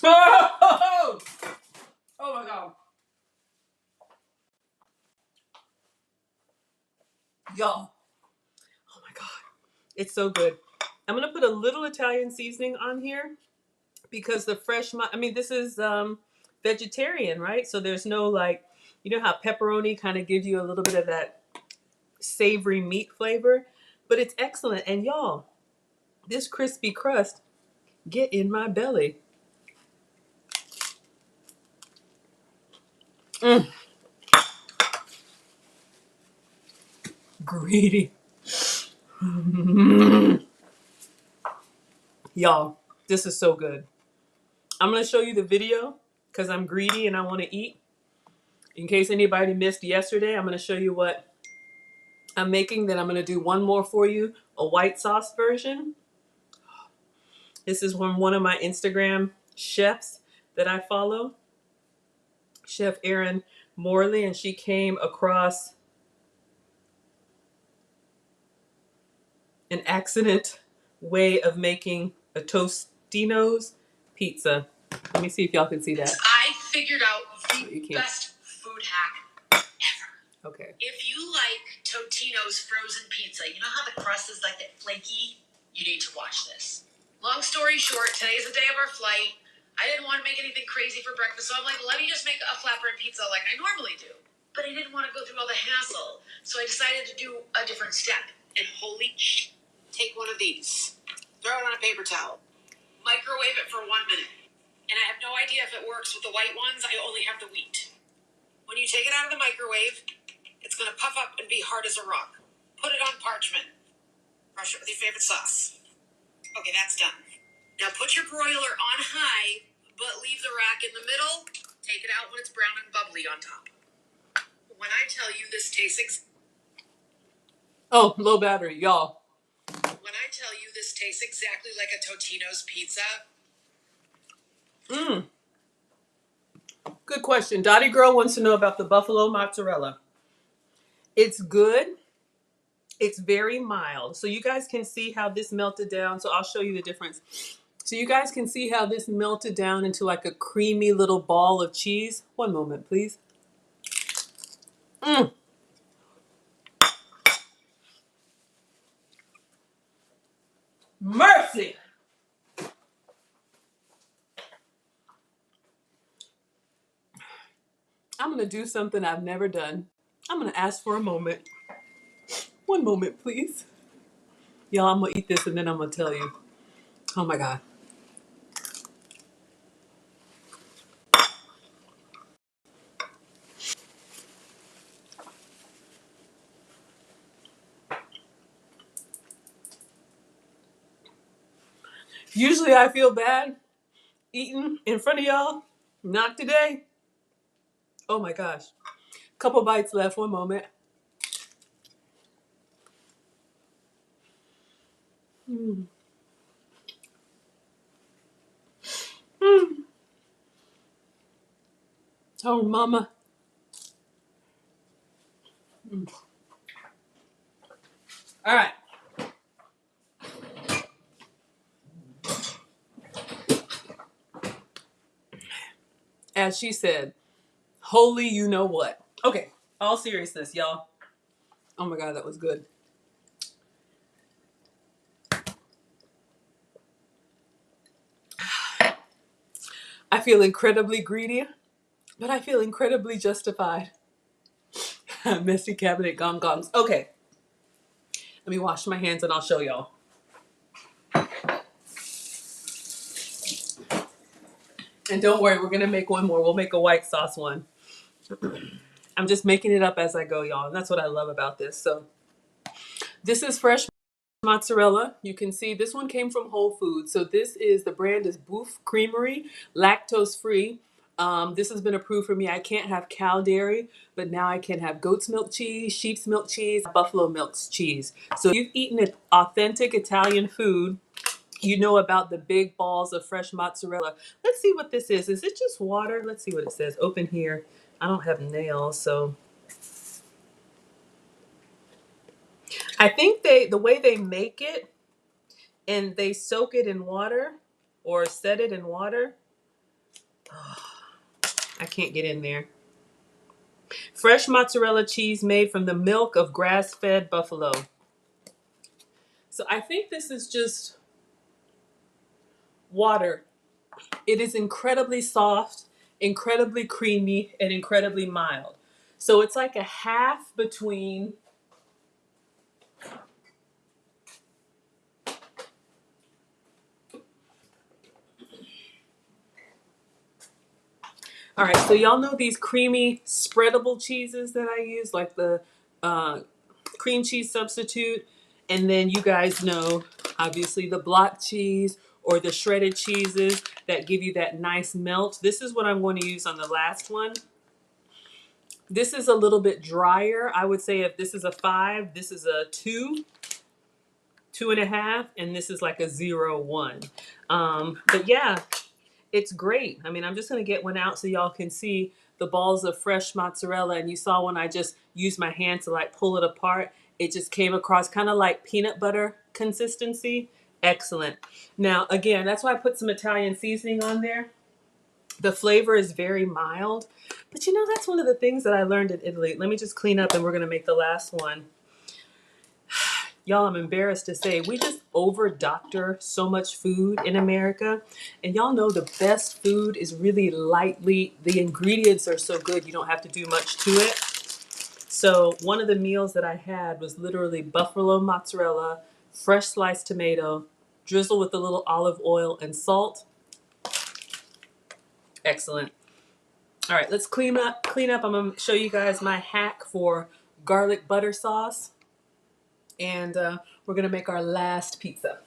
Oh, oh my God. Y'all. Oh my God. It's so good. I'm gonna put a little Italian seasoning on here because the fresh, I mean, this is vegetarian, right? So there's no like, you know how pepperoni kind of gives you a little bit of that savory meat flavor, but it's excellent. And y'all, this crispy crust get in my belly. Mm. Greedy. Y'all, this is so good. I'm gonna show you the video because I'm greedy and I want to eat. In case anybody missed yesterday, I'm gonna show you what I'm making. Then I'm gonna do one more for you, a white sauce version. This is from one of my Instagram chefs that I follow, Chef Erin Morley, and she came across an accident way of making a Tostino's pizza. Let me see if y'all can see that. I figured out the best food hack ever. Okay. If you like Totino's frozen pizza, you know how the crust is like that flaky? You need to watch this. Long story short, today's the day of our flight. I didn't want to make anything crazy for breakfast, so I'm like, let me just make a flatbread pizza like I normally do. But I didn't want to go through all the hassle, so I decided to do a different step. And holy shit, take one of these, throw it on a paper towel, microwave it for 1 minute. And I have no idea if it works with the white ones. I only have the wheat. When you take it out of the microwave, it's going to puff up and be hard as a rock. Put it on parchment. Brush it with your favorite sauce. Okay, that's done. Now put your broiler on high, but leave the rack in the middle. Take it out when it's brown and bubbly on top. When I tell you this tastes Oh, low battery, y'all. When I tell you this tastes exactly like a Totino's pizza. Good question. Dottie Girl wants to know about the buffalo mozzarella. It's good. It's very mild. So you guys can see how this melted down. So I'll show you the difference. So you guys can see how this melted down into like a creamy little ball of cheese. One moment, please. Mercy. I'm going to do something I've never done. I'm going to ask for a moment. One moment, please. Y'all, I'm going to eat this and then I'm going to tell you. Oh my God. Usually I feel bad eating in front of y'all. Not today. Oh my gosh. Couple bites left. One moment. Mm. Mm. Oh, mama. Mm. All right. As she said, holy you know what. Okay. All seriousness, y'all. Oh my God, that was good. I feel incredibly greedy, but I feel incredibly justified. Messy cabinet gong gongs. Okay. Let me wash my hands and I'll show y'all. And don't worry, we're going to make one more. We'll make a white sauce one. I'm just making it up as I go, y'all. And that's what I love about this. So this is fresh mozzarella. You can see this one came from Whole Foods. So this is, the brand is Boof Creamery, lactose free. This has been approved for me. I can't have cow dairy, but now I can have goat's milk cheese, sheep's milk cheese, buffalo milk cheese. So if you've eaten authentic Italian food, you know about the big balls of fresh mozzarella. Let's see what this is. Is it just water? Let's see what it says. Open here. I don't have nails, so I think the way they make it, and they soak it in water or set it in water. I can't get in there. Fresh mozzarella cheese made from the milk of grass-fed buffalo. So I think this is just water. It is incredibly soft, incredibly creamy, and incredibly mild. So it's like a half between all right, so y'all know these creamy spreadable cheeses that I use, like the cream cheese substitute. And then you guys know, obviously, the block cheese or the shredded cheeses that give you that nice melt. This is what I'm going to use on the last one. This is a little bit drier. I would say if this is a 5, this is a 2, 2.5, and this is like a 0.1. But yeah, it's great. I mean, I'm just going to get one out so y'all can see the balls of fresh mozzarella. And you saw when I just used my hand to like pull it apart, it just came across kind of like peanut butter consistency. Excellent. Now, again, that's why I put some Italian seasoning on there. The flavor is very mild. But you know, that's one of the things that I learned in Italy. Let me just clean up and we're going to make the last one. Y'all, I'm embarrassed to say we just over doctor so much food in America. And y'all know the best food is really lightly, the ingredients are so good you don't have to do much to it. So one of the meals that I had was literally buffalo mozzarella, fresh sliced tomato, drizzle with a little olive oil and salt. Excellent. All right, let's clean up. I'm gonna show you guys my hack for garlic butter sauce. and we're gonna make our last pizza.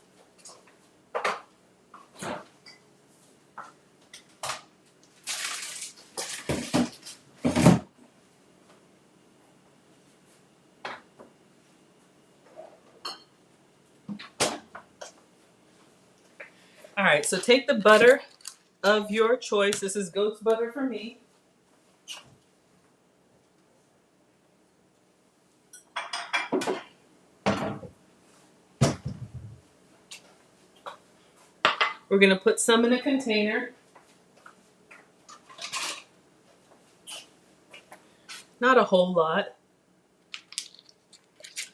All right, so take the butter of your choice. This is goat's butter for me. We're gonna put some in a container. Not a whole lot.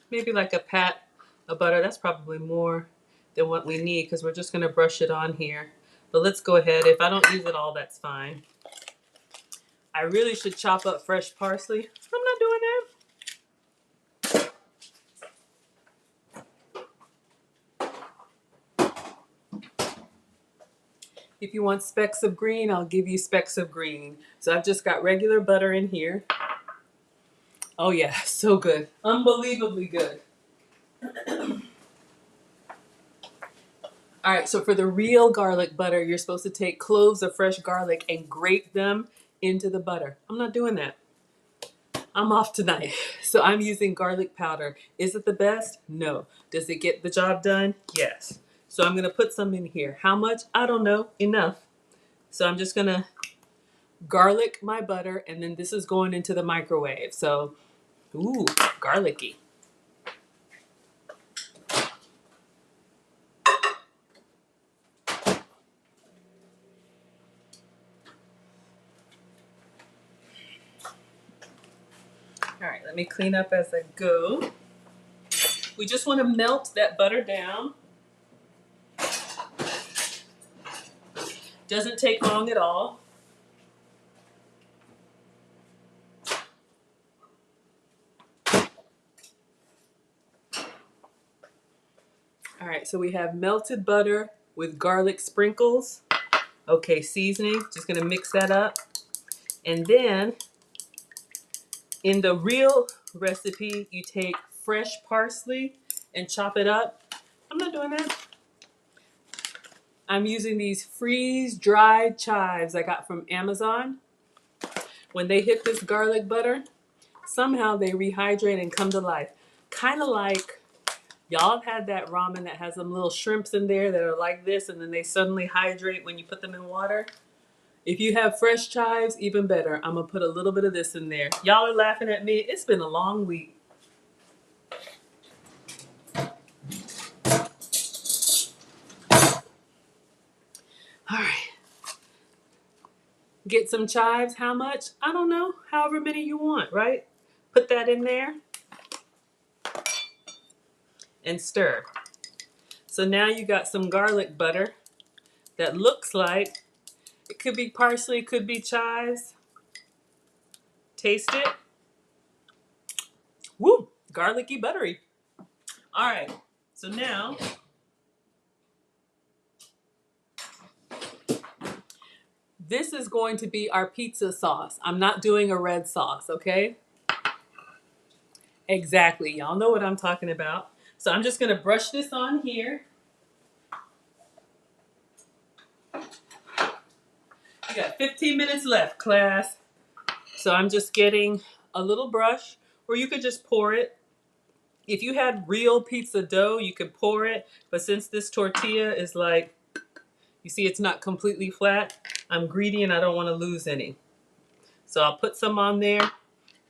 Maybe like a pat of butter. That's probably more than what we need because we're just gonna brush it on here. But let's go ahead. If I don't use it all, that's fine. I really should chop up fresh parsley. I'm not doing that. If you want specks of green, I'll give you specks of green. So I've just got regular butter in here. Oh yeah, so good. Unbelievably good. All right, so for the real garlic butter, you're supposed to take cloves of fresh garlic and grate them into the butter. I'm not doing that. I'm off tonight. So I'm using garlic powder. Is it the best? No. Does it get the job done? Yes. So I'm gonna put some in here. How much? I don't know. Enough. So I'm just gonna garlic my butter, and then this is going into the microwave. So, ooh, garlicky. All right, let me clean up as I go. We just want to melt that butter down. Doesn't take long at all. All right, so we have melted butter with garlic sprinkles. Okay, seasoning, just gonna mix that up. And then in the real recipe, you take fresh parsley and chop it up. I'm not doing that. I'm using these freeze-dried chives I got from Amazon. When they hit this garlic butter, somehow they rehydrate and come to life. Kind of like, y'all have had that ramen that has some little shrimps in there that are like this and then they suddenly hydrate when you put them in water? If you have fresh chives, even better. I'm gonna put a little bit of this in there. Y'all are laughing at me. It's been a long week. All right. Get some chives. How much? I don't know. However many you want, right? Put that in there and stir. So now you got some garlic butter that looks like it could be parsley, it could be chives. Taste it. Woo! Garlicky buttery. All right. So now this is going to be our pizza sauce. I'm not doing a red sauce, okay? Exactly. Y'all know what I'm talking about. So I'm just going to brush this on here. You got 15 minutes left, class. So I'm just getting a little brush, or you could just pour it. If you had real pizza dough, you could pour it. But since this tortilla is like, you see it's not completely flat, I'm greedy and I don't want to lose any. So I'll put some on there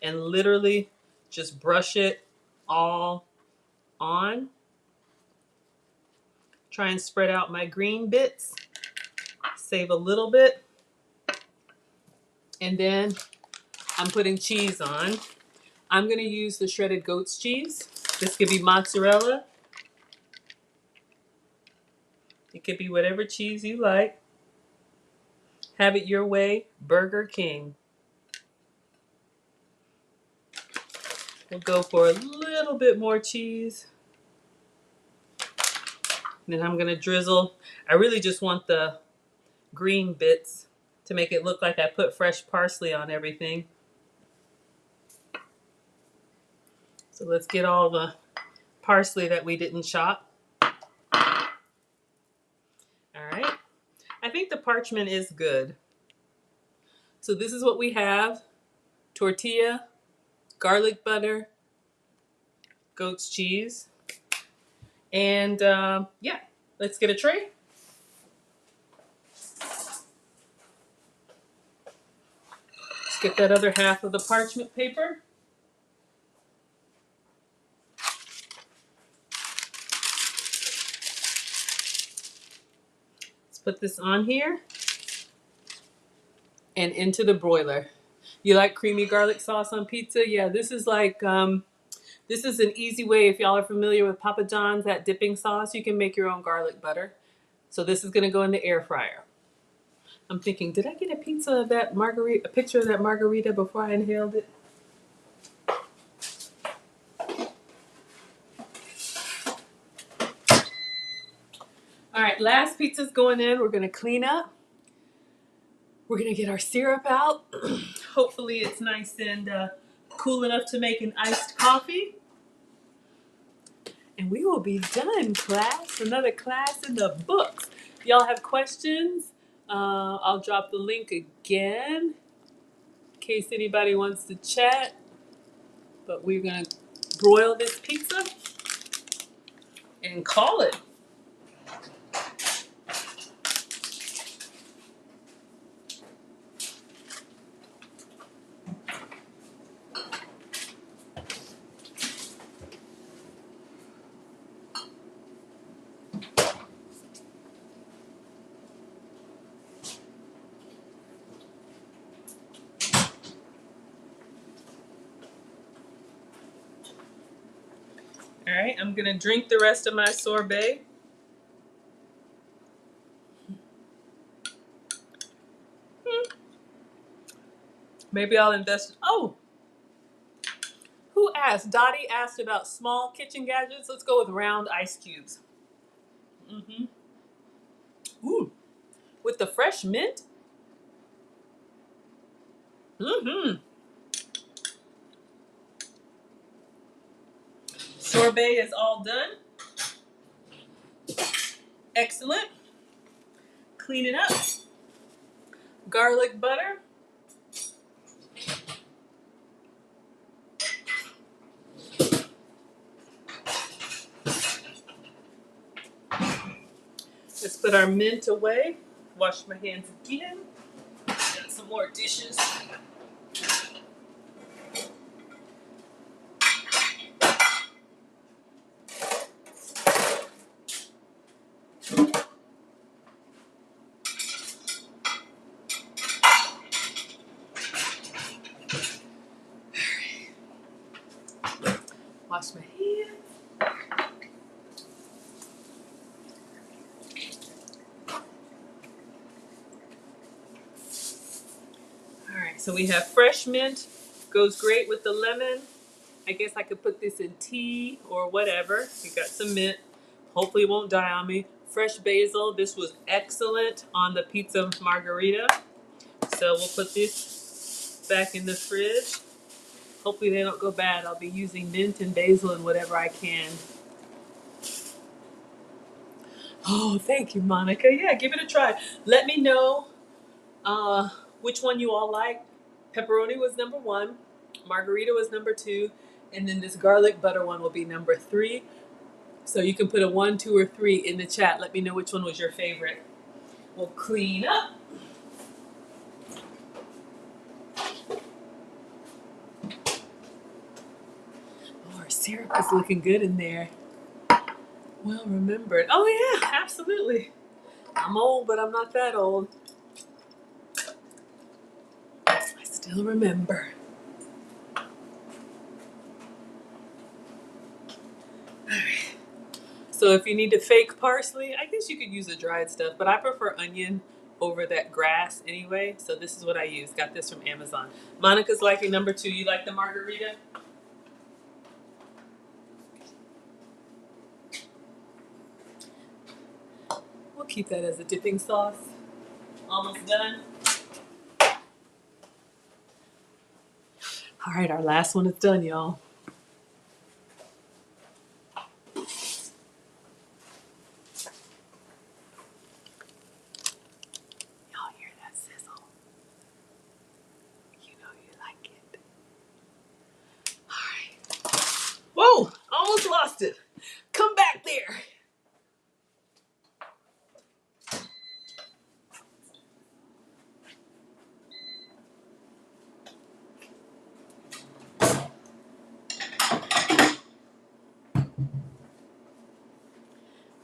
and literally just brush it all on. Try and spread out my green bits. Save a little bit. And then I'm putting cheese on. I'm going to use the shredded goat's cheese. This could be mozzarella. It could be whatever cheese you like. Have it your way, Burger King. We'll go for a little bit more cheese. Then I'm going to drizzle. I really just want the green bits to make it look like I put fresh parsley on everything. So let's get all the parsley that we didn't chop. All right. I think the parchment is good. So this is what we have. Tortilla, garlic butter, goat's cheese. And yeah, let's get a tray. Let's get that other half of the parchment paper. Let's put this on here and into the broiler. You like creamy garlic sauce on pizza? Yeah, this is like, this is an easy way. If y'all are familiar with Papa John's, that dipping sauce, you can make your own garlic butter. So this is gonna go in the air fryer. I'm thinking, did I get a picture of that margarita before I inhaled it? All right, last pizza's going in. We're gonna clean up. We're gonna get our syrup out. Hopefully it's nice and cool enough to make an iced coffee. And we will be done, class. Another class in the books. If y'all have questions, I'll drop the link again in case anybody wants to chat. But we're gonna broil this pizza and call it. All right, I'm gonna drink the rest of my sorbet. Maybe I'll invest. Oh, who asked? Dottie asked about small kitchen gadgets. Let's go with round ice cubes. Mm-hmm. Ooh, with the fresh mint. Mm-hmm. Sorbet is all done. Excellent. Clean it up. Garlic butter. Let's put our mint away. Wash my hands again. Got some more dishes. Wash my hands. All right, so we have fresh mint. Goes great with the lemon. I guess I could put this in tea or whatever. We got some mint. Hopefully it won't die on me. Fresh basil. This was excellent on the pizza margarita. So we'll put this back in the fridge. Hopefully they don't go bad. I'll be using mint and basil and whatever I can. Oh, thank you, Monica. Yeah, give it a try. Let me know which one you all like. Pepperoni was number 1. Margarita was number 2. And then this garlic butter one will be number 3. So you can put a 1, 2, or 3 in the chat. Let me know which one was your favorite. We'll clean up. Oh, our syrup is looking good in there. Well remembered. Oh yeah, absolutely. I'm old, but I'm not that old. I still remember. Alright. So if you need to fake parsley, I guess you could use the dried stuff, but I prefer onion over that grass anyway. So this is what I use. Got this from Amazon. Monica's liking number 2. You like the margarita? We'll keep that as a dipping sauce. Almost done. All right, our last one is done, y'all. lost it. Come back there.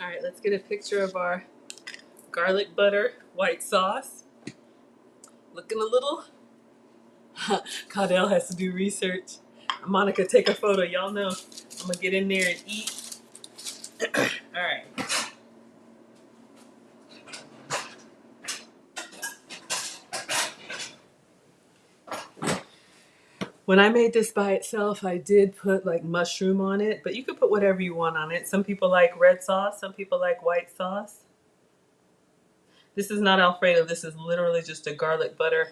All right, let's get a picture of our garlic butter white sauce. Looking a little. Caudell has to do research. Monica, take a photo. Y'all know I'm gonna get in there and eat. All right. When I made this by itself, I did put like mushroom on it, but you could put whatever you want on it. Some people like red sauce, some people like white sauce. This is not Alfredo, this is literally just a garlic butter.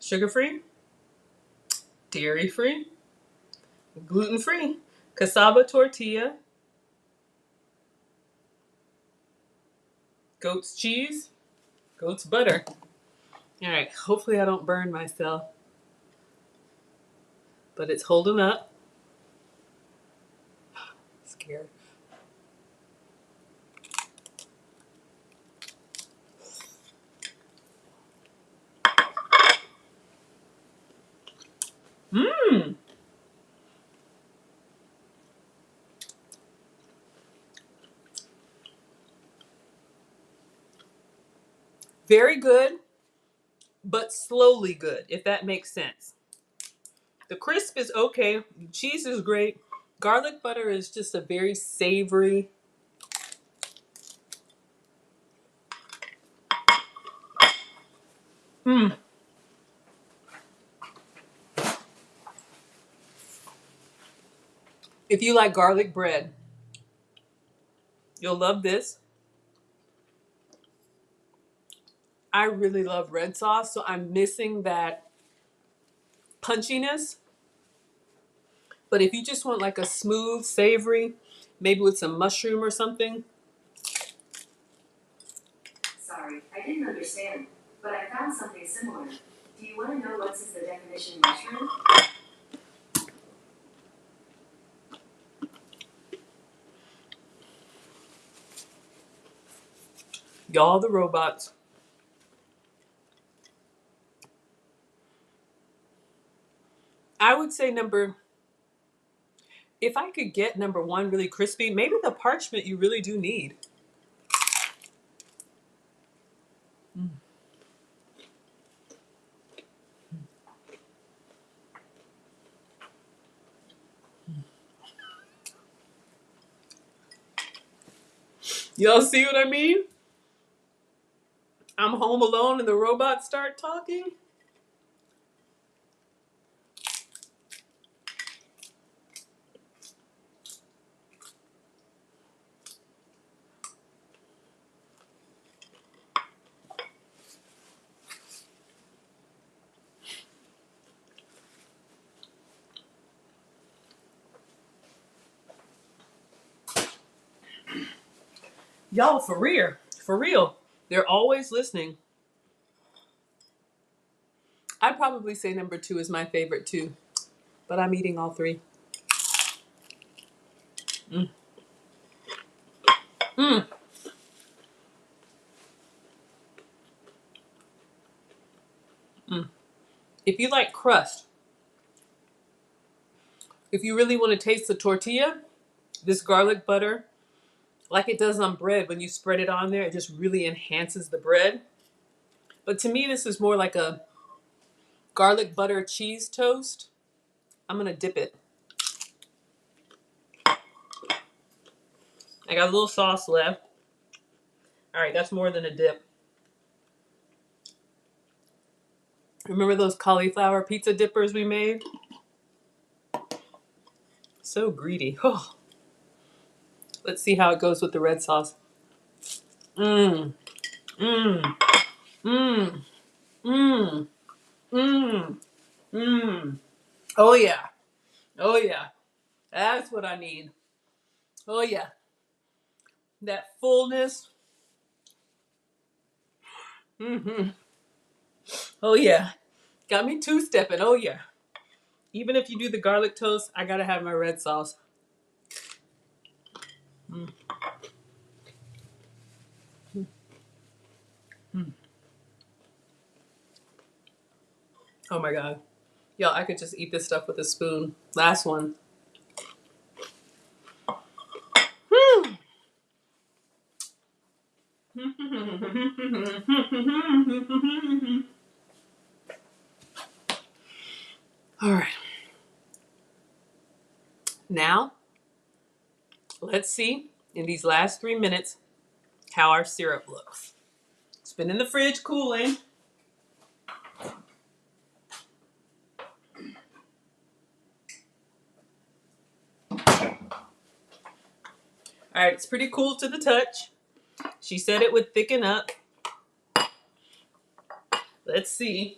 Sugar-free, dairy-free, gluten-free, cassava tortilla, goat's cheese, goat's butter. All right, hopefully I don't burn myself, but it's holding up. Scared. Mmm. Very good, but slowly good, if that makes sense. The crisp is okay. Cheese is great. Garlic butter is just a very savory. Mmm. If you like garlic bread, you'll love this. I really love red sauce, so I'm missing that punchiness. But if you just want like a smooth, savory, maybe with some mushroom or something. Sorry, I didn't understand, but I found something similar. Do you want to know what's the definition of mushroom? Y'all the robots. I would say if I could get number one really crispy, maybe the parchment you really do need. Mm. Y'all see what I mean? I'm home alone and the robots start talking. Y'all for real. For real. They're always listening. I'd probably say number two is my favorite too, but I'm eating all three. Mm. Mm. Mm. If you like crust, if you really want to taste the tortilla, this garlic butter, like it does on bread, when you spread it on there, it just really enhances the bread. But to me, this is more like a garlic butter cheese toast. I'm gonna dip it. I got a little sauce left. All right, that's more than a dip. Remember those cauliflower pizza dippers we made? So greedy. Oh. Let's see how it goes with the red sauce. Mmm. Mmm. Mmm. Mmm. Mmm. Mmm. Oh yeah. Oh yeah. That's what I need. Oh yeah. That fullness. Mm-hmm. Oh yeah. Got me two-stepping. Oh yeah. Even if you do the garlic toast, I gotta have my red sauce. Mm. Mm. Oh my God. Y'all, I could just eat this stuff with a spoon. Last one. All right. Now, let's see in these last 3 minutes how our syrup looks. It's been in the fridge cooling. All right, it's pretty cool to the touch. She said it would thicken up. Let's see.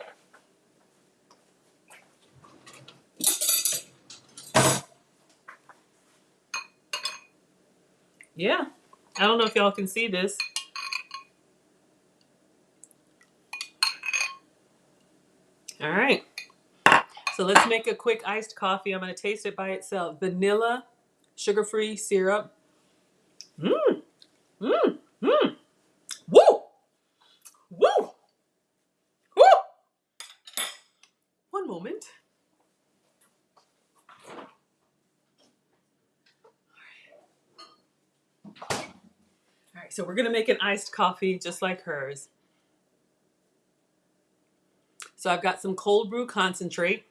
Yeah, I don't know if y'all can see this. All right, so let's make a quick iced coffee. I'm gonna taste it by itself. Vanilla, sugar-free syrup. Mmm, mmm, mmm. Woo, woo, woo. One moment. All right, so we're gonna make an iced coffee just like hers. So I've got some cold brew concentrate.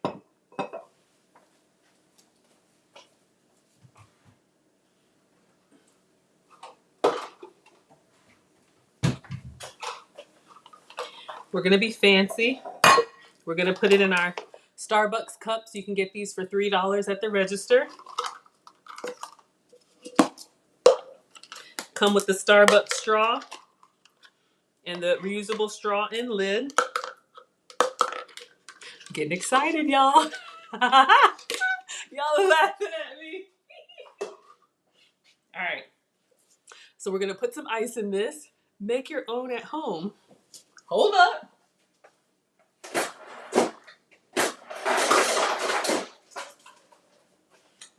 We're gonna be fancy. We're gonna put it in our Starbucks cups. You can get these for $3 at the register. Come with the Starbucks straw and the reusable straw and lid. Getting excited, y'all. Y'all are laughing at me. All right. So we're gonna put some ice in this. Make your own at home. Hold up.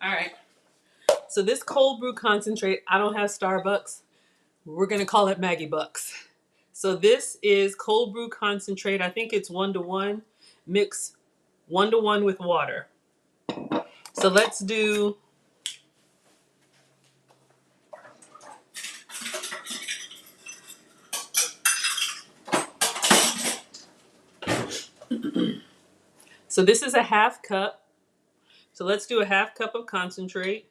All right. So this cold brew concentrate, I don't have Starbucks. We're gonna call it Maggie Bucks. So this is cold brew concentrate. I think it's 1-to-1. Mix 1-to-1 with water. So let's do so this is a half cup. So let's do a half cup of concentrate.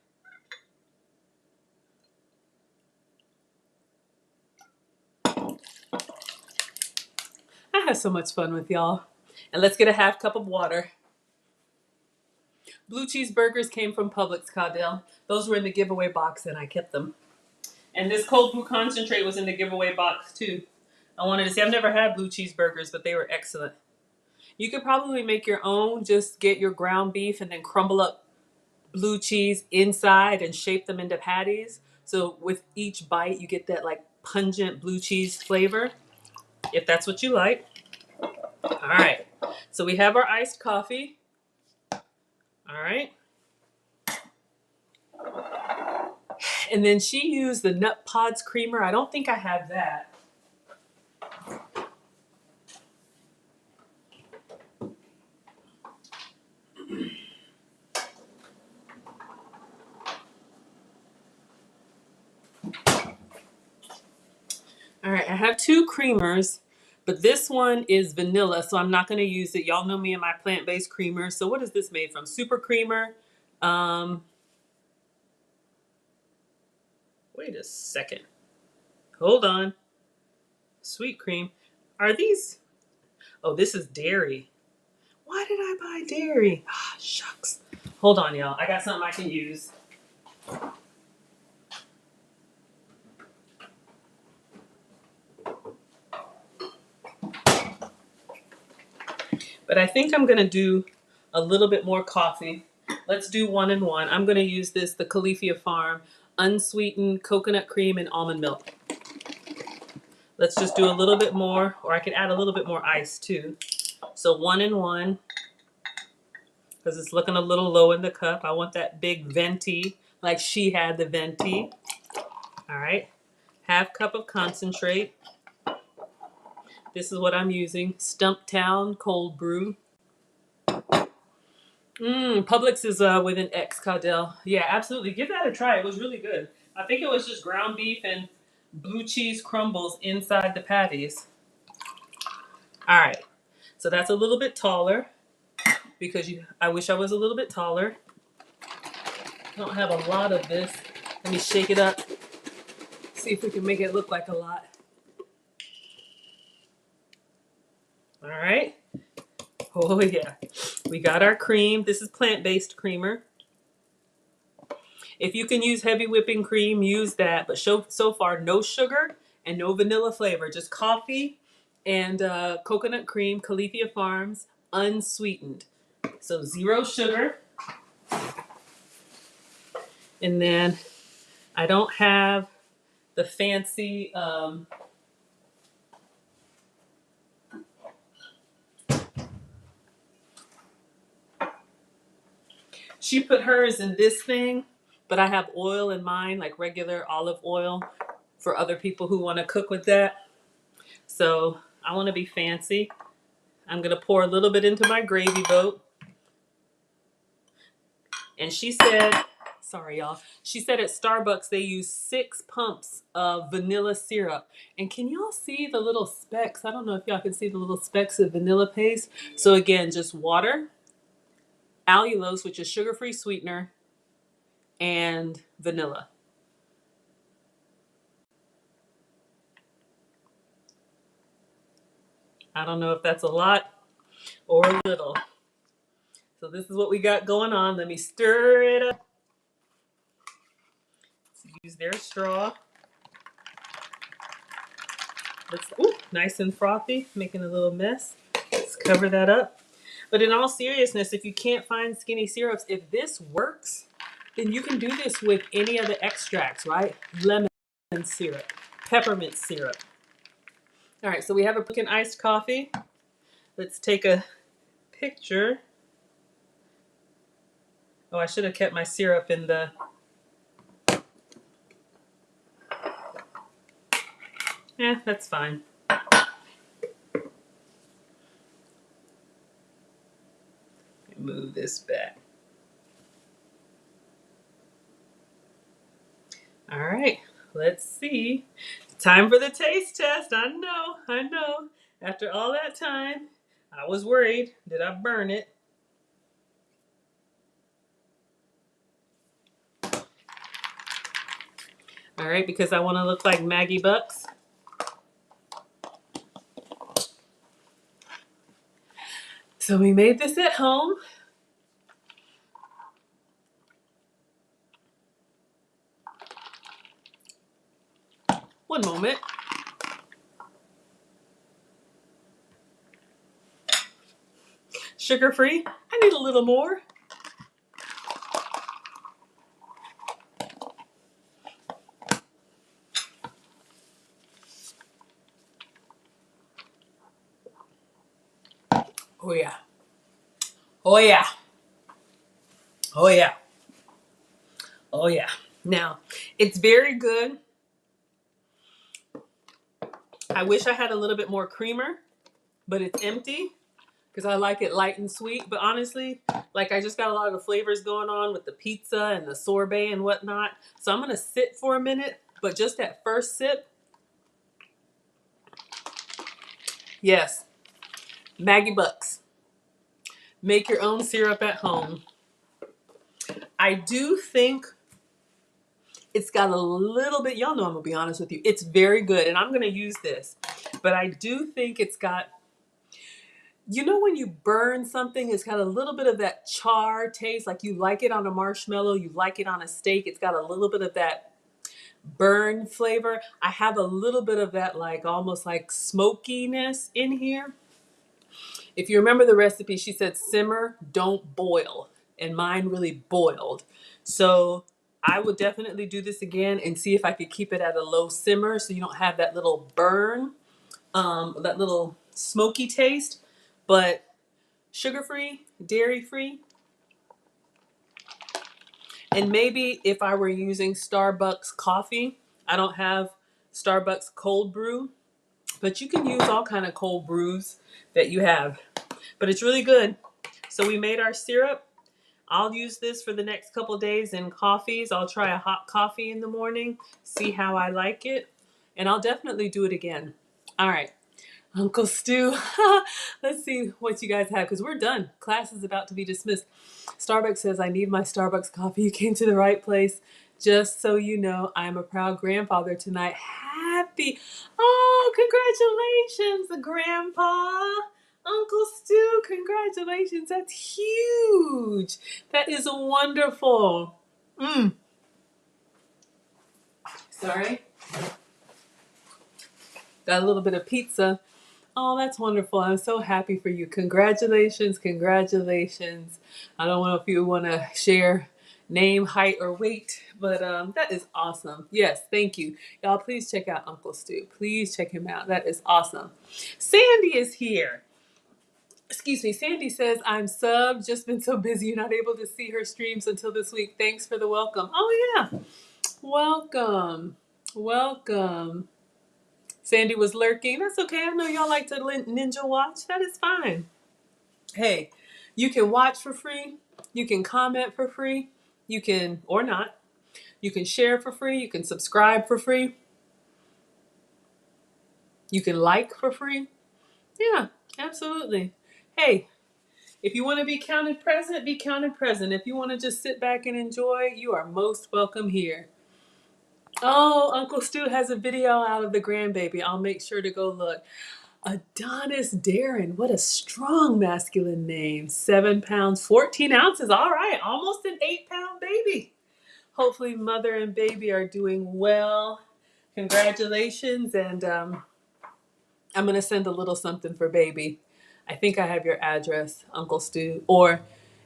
I have so much fun with y'all. And let's get a half cup of water. Blue cheeseburgers came from Publix, Caudell. Those were in the giveaway box and I kept them. And this cold brew concentrate was in the giveaway box too. I wanted to say I've never had blue cheeseburgers, but they were excellent. You could probably make your own. Just get your ground beef and then crumble up blue cheese inside and shape them into patties. So with each bite, you get that like pungent blue cheese flavor, if that's what you like. All right. So we have our iced coffee. All right. And then she used the Nut Pods creamer. I don't think I have that. All right, I have 2 creamers, but this one is vanilla, so I'm not going to use it. Y'all know me and my plant-based creamer. So what is this made from? Super creamer. Wait a second. Hold on. Sweet cream. Are these? Oh, this is dairy. Why did I buy dairy? Ah, shucks. Hold on, y'all. I got something I can use. But I think I'm going to do a little bit more coffee. Let's do 1-in-1. I'm going to use the Califia Farm unsweetened coconut cream and almond milk. Let's just do a little bit more, or I could add a little bit more ice too. So 1-in-1. because it's looking a little low in the cup. I want that big venti, like she had the venti. All right, half cup of concentrate. This is what I'm using, Stumptown Cold Brew. Publix is with an X, Caudell. Yeah, absolutely. Give that a try. It was really good. I think it was just ground beef and blue cheese crumbles inside the patties. All right, so that's a little bit taller because I wish I was a little bit taller. I don't have a lot of this. Let me shake it up. See if we can make it look like a lot. All right. Oh yeah. We got our cream. This is plant-based creamer. If you can use heavy whipping cream, use that. But so far, no sugar and no vanilla flavor. Just coffee and coconut cream, Califia Farms, unsweetened. So 0 sugar. And then I don't have the fancy she put hers in this thing, but I have oil in mine, like regular olive oil for other people who want to cook with that. So I want to be fancy. I'm going to pour a little bit into my gravy boat. And she said, sorry y'all, she said at Starbucks they use 6 pumps of vanilla syrup. And can y'all see the little specks? I don't know if y'all can see the little specks of vanilla paste. So again, just water, allulose, which is sugar-free sweetener, and vanilla. I don't know if that's a lot or a little. So this is what we got going on. Let me stir it up. Let's use their straw. Ooh, nice and frothy, making a little mess. Let's cover that up. But in all seriousness, if you can't find skinny syrups, if this works, then you can do this with any of the extracts, right? Lemon syrup, peppermint syrup. All right, so we have a pumpkin iced coffee. Let's take a picture. Oh, I should have kept my syrup in the... that's fine. Move this back. All right, let's see. Time for the taste test. I know. After all that time, I was worried. Did I burn it? All right, because I want to look like Maggie Bucks. So we made this at home. One moment. Sugar-free. I need a little more. Oh yeah. Oh yeah. Oh yeah. Oh yeah. Now, it's very good. I wish I had a little bit more creamer, but it's empty because I like it light and sweet. But honestly, like I just got a lot of the flavors going on with the pizza and the sorbet and whatnot. So I'm going to sit for a minute, but just that first sip. Yes. Maggie Bucks. Make your own syrup at home. I do think it's got a little bit, y'all know I'm going to be honest with you. It's very good, and I'm going to use this. But I do think it's got, you know when you burn something, it's got a little bit of that char taste, like you like it on a marshmallow, you like it on a steak. It's got a little bit of that burn flavor. I have a little bit of that like almost like smokiness in here. If you remember the recipe, she said simmer, don't boil. And mine really boiled. So I would definitely do this again and see if I could keep it at a low simmer so you don't have that little burn, that little smoky taste. But sugar-free, dairy-free, And maybe if I were using Starbucks coffee, I don't have Starbucks cold brew, but you can use all kind of cold brews that you have. But it's really good. So we made our syrup. I'll use this for the next couple days in coffees. I'll try a hot coffee in the morning, see how I like it, and I'll definitely do it again. All right, Uncle Stu, let's see what you guys have because we're done. Class is about to be dismissed. Starbucks says, I need my Starbucks coffee. You came to the right place. Just so you know, I am a proud grandfather tonight. Happy. Oh, congratulations, Grandpa. Uncle Stu, congratulations. That's huge. That is wonderful. Sorry. Got a little bit of pizza. Oh, that's wonderful. I'm so happy for you. Congratulations, congratulations. I don't know if you want to share name, height, or weight, but that is awesome. Yes, thank you. Y'all, please check out Uncle Stu. Please check him out. That is awesome. Sandy is here. Excuse me. Sandy says, I'm sub. Just been so busy. You're not able to see her streams until this week. Thanks for the welcome. Oh, yeah. Welcome. Welcome. Sandy was lurking. That's okay. I know y'all like to ninja watch. That is fine. Hey, you can watch for free. You can comment for free. You can, or not. You can share for free. You can subscribe for free. You can like for free. Yeah, absolutely. Hey, if you want to be counted present, be counted present. If you want to just sit back and enjoy, you are most welcome here. Oh, Uncle Stu has a video out of the grandbaby. I'll make sure to go look. Adonis Darren, what a strong masculine name. 7 pounds, 14 ounces. All right, almost an 8-pound baby. Hopefully mother and baby are doing well. Congratulations. And I'm going to send a little something for baby. I think I have your address, Uncle Stu, or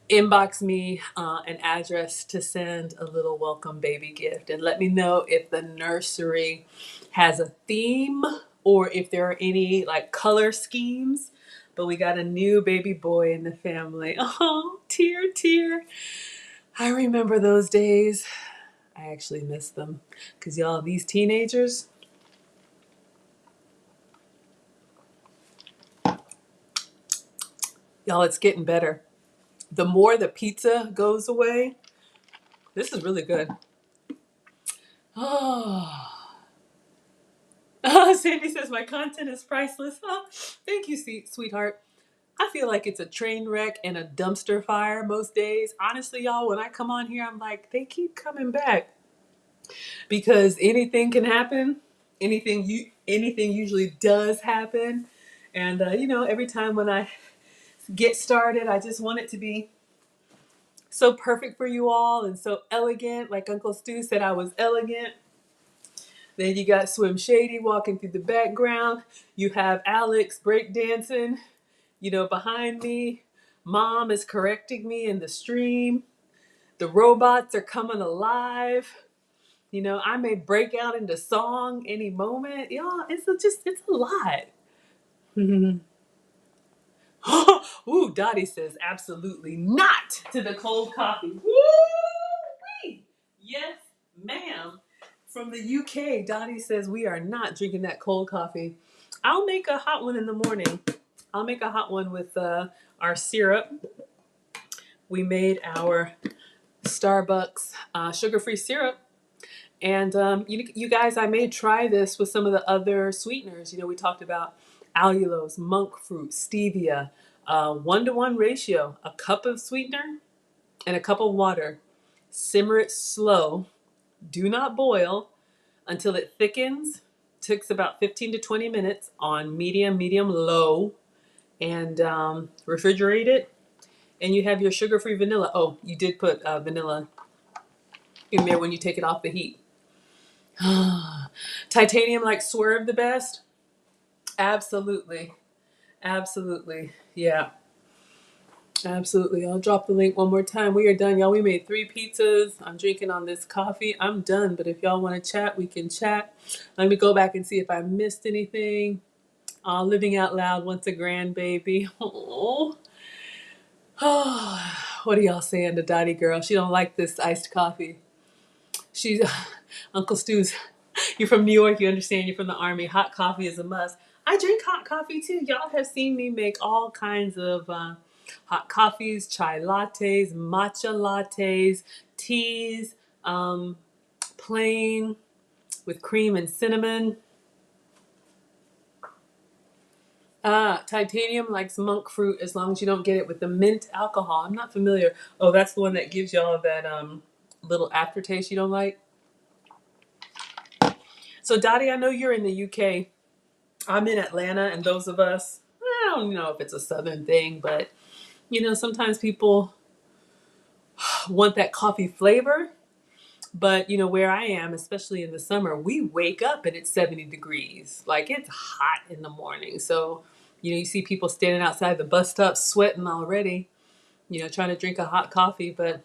inbox me an address to send a little welcome baby gift. And let me know if the nursery has a theme or if there are any like color schemes. But we got a new baby boy in the family. Oh, tear, tear. I remember those days. I actually miss them because y'all, these teenagers, y'all, it's getting better. The more the pizza goes away, this is really good. Oh. Sandy says my content is priceless. Oh, thank you, sweetheart. I feel like it's a train wreck and a dumpster fire most days. Honestly, y'all, when I come on here, I'm like, they keep coming back because anything can happen. Anything usually does happen, and every time when I get started, I just want it to be so perfect for you all and so elegant. Like Uncle Stu said, I was elegant. Then you got Swim Shady walking through the background. You have Alex breakdancing, behind me. Mom is correcting me in the stream. The robots are coming alive. I may break out into song any moment. Y'all, it's a lot. Ooh, Dottie says absolutely not to the cold coffee. Woo! Yes, ma'am. From the UK, Dottie says we are not drinking that cold coffee. I'll make a hot one in the morning. I'll make a hot one with our syrup. We made our Starbucks sugar-free syrup. And you guys, I may try this with some of the other sweeteners. We talked about allulose, monk fruit, stevia, 1-to-1 ratio, a cup of sweetener and a cup of water. Simmer it slow. Do not boil until it thickens. Takes about 15 to 20 minutes on medium, low, and refrigerate it. And you have your sugar-free vanilla. Oh, you did put vanilla in there when you take it off the heat. Titanium like Swerve the best? Absolutely. Absolutely. Yeah. Absolutely. I'll drop the link one more time. We are done, y'all. We made 3 pizzas. I'm drinking on this coffee. I'm done, but if y'all want to chat, we can chat. Let me go back and see if I missed anything. Living out loud wants a grandbaby. Oh. What are y'all saying to Dottie girl? She don't like this iced coffee. She's Uncle Stu's. You're from New York. You understand. You're from the Army. Hot coffee is a must. I drink hot coffee too. Y'all have seen me make all kinds of hot coffees, chai lattes, matcha lattes, teas, plain with cream and cinnamon. Titanium likes monk fruit as long as you don't get it with the mint alcohol. I'm not familiar. Oh, that's the one that gives y'all that little aftertaste you don't like. So Dottie, I know you're in the UK. I'm in Atlanta, and those of us, I don't know if it's a Southern thing, but sometimes people want that coffee flavor. But where I am, especially in the summer, we wake up and it's 70 degrees. Like it's hot in the morning. So, you see people standing outside the bus stop sweating already, trying to drink a hot coffee. But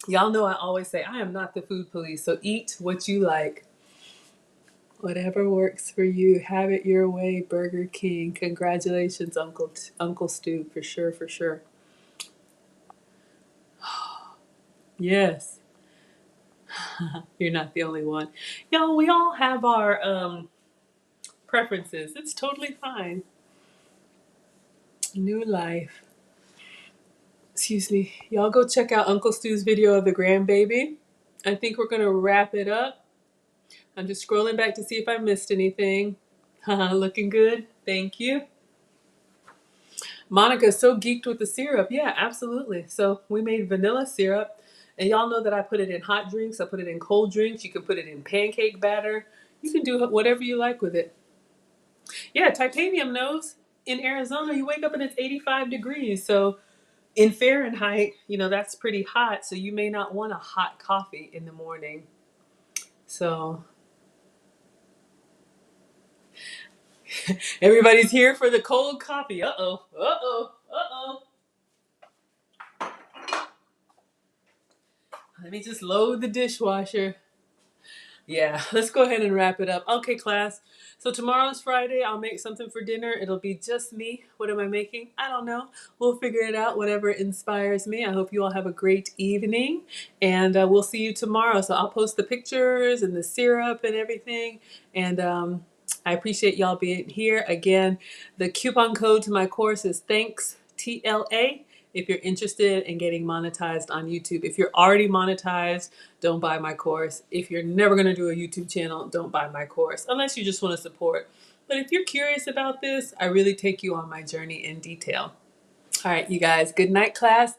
y'all know I always say I am not the food police. So eat what you like. Whatever works for you. Have it your way, Burger King. Congratulations, Uncle Stu, for sure, for sure. Yes. You're not the only one. Y'all, we all have our preferences. It's totally fine. New life. Excuse me. Y'all go check out Uncle Stu's video of the grandbaby. I think we're going to wrap it up. I'm just scrolling back to see if I missed anything. Looking good. Thank you. Monica's so geeked with the syrup. Yeah, absolutely. So we made vanilla syrup. And y'all know that I put it in hot drinks. I put it in cold drinks. You can put it in pancake batter. You can do whatever you like with it. Yeah, Titanium knows. In Arizona, you wake up and it's 85 degrees. So in Fahrenheit, that's pretty hot. So you may not want a hot coffee in the morning. So everybody's here for the cold coffee. Uh-oh, uh-oh, uh-oh. Let me just load the dishwasher. Yeah, let's go ahead and wrap it up. Okay, class. So tomorrow's Friday. I'll make something for dinner. It'll be just me. What am I making? I don't know. We'll figure it out, whatever inspires me. I hope you all have a great evening. And we'll see you tomorrow. So I'll post the pictures and the syrup and everything. And I appreciate y'all being here. Again, the coupon code to my course is THANKS, TLA. If you're interested in getting monetized on YouTube. If you're already monetized, don't buy my course. If you're never going to do a YouTube channel, don't buy my course, unless you just want to support. But if you're curious about this, I really take you on my journey in detail. All right, you guys, good night, class.